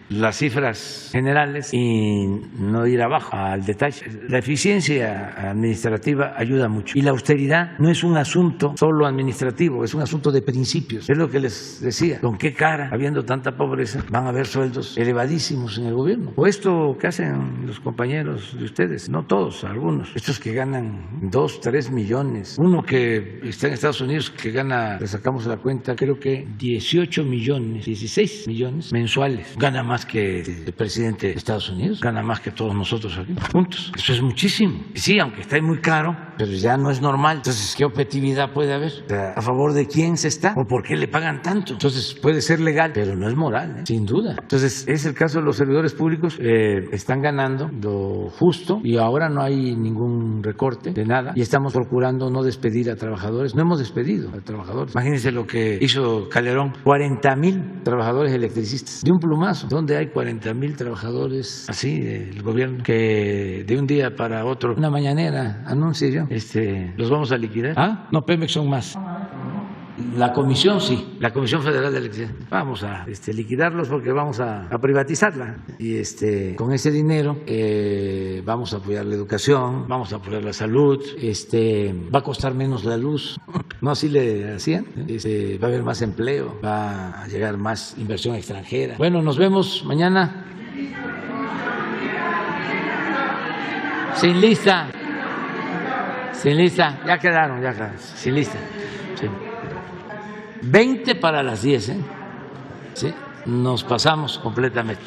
las cifras generales y no ir abajo al detalle. La eficiencia administrativa ayuda mucho. Y la austeridad no es un asunto solo administrativo, es un asunto de principios. Es lo que les decía. ¿Con qué cara, habiendo tanta pobreza, van a haber sueldos elevadísimos en el gobierno? O esto que hacen los compañeros de ustedes, no todos, algunos, estos que ganan 2, 3 millones, uno que está en Estados Unidos que gana, le sacamos la cuenta, creo que 18 millones, 16 millones mensuales, gana más que el presidente de Estados Unidos, gana más que todos nosotros aquí, juntos. Eso es muchísimo. Sí, aunque está muy caro, pero ya no es normal. Entonces, ¿qué objetividad puede haber? O sea, ¿a favor de quién se está? ¿O por qué le pagan tanto? Entonces, puede ser legal, pero no es moral, sin duda. Entonces, es el caso de los servidores públicos, están ganando lo justo y ahora no hay ningún recorte de nada y estamos procurando no despedir a trabajadores. No hemos despedido a trabajadores. Imagínense lo que hizo Calderón, 40,000 trabajadores electricistas de un plumazo. ¿Dónde hay 40,000 trabajadores así del gobierno que de un día para otro, una mañanera, anuncie yo, los vamos a liquidar? ¿Ah? No, Pemex son más. La comisión sí, la Comisión Federal de Electricidad. Vamos a liquidarlos porque vamos a privatizarla y con ese dinero vamos a apoyar la educación, vamos a apoyar la salud, va a costar menos la luz, no así le hacían, va a haber más empleo, va a llegar más inversión extranjera. Bueno, nos vemos mañana. Sin lista, ya quedaron, sin lista. Sí. 20 para las 10, ¿sí? Nos pasamos completamente.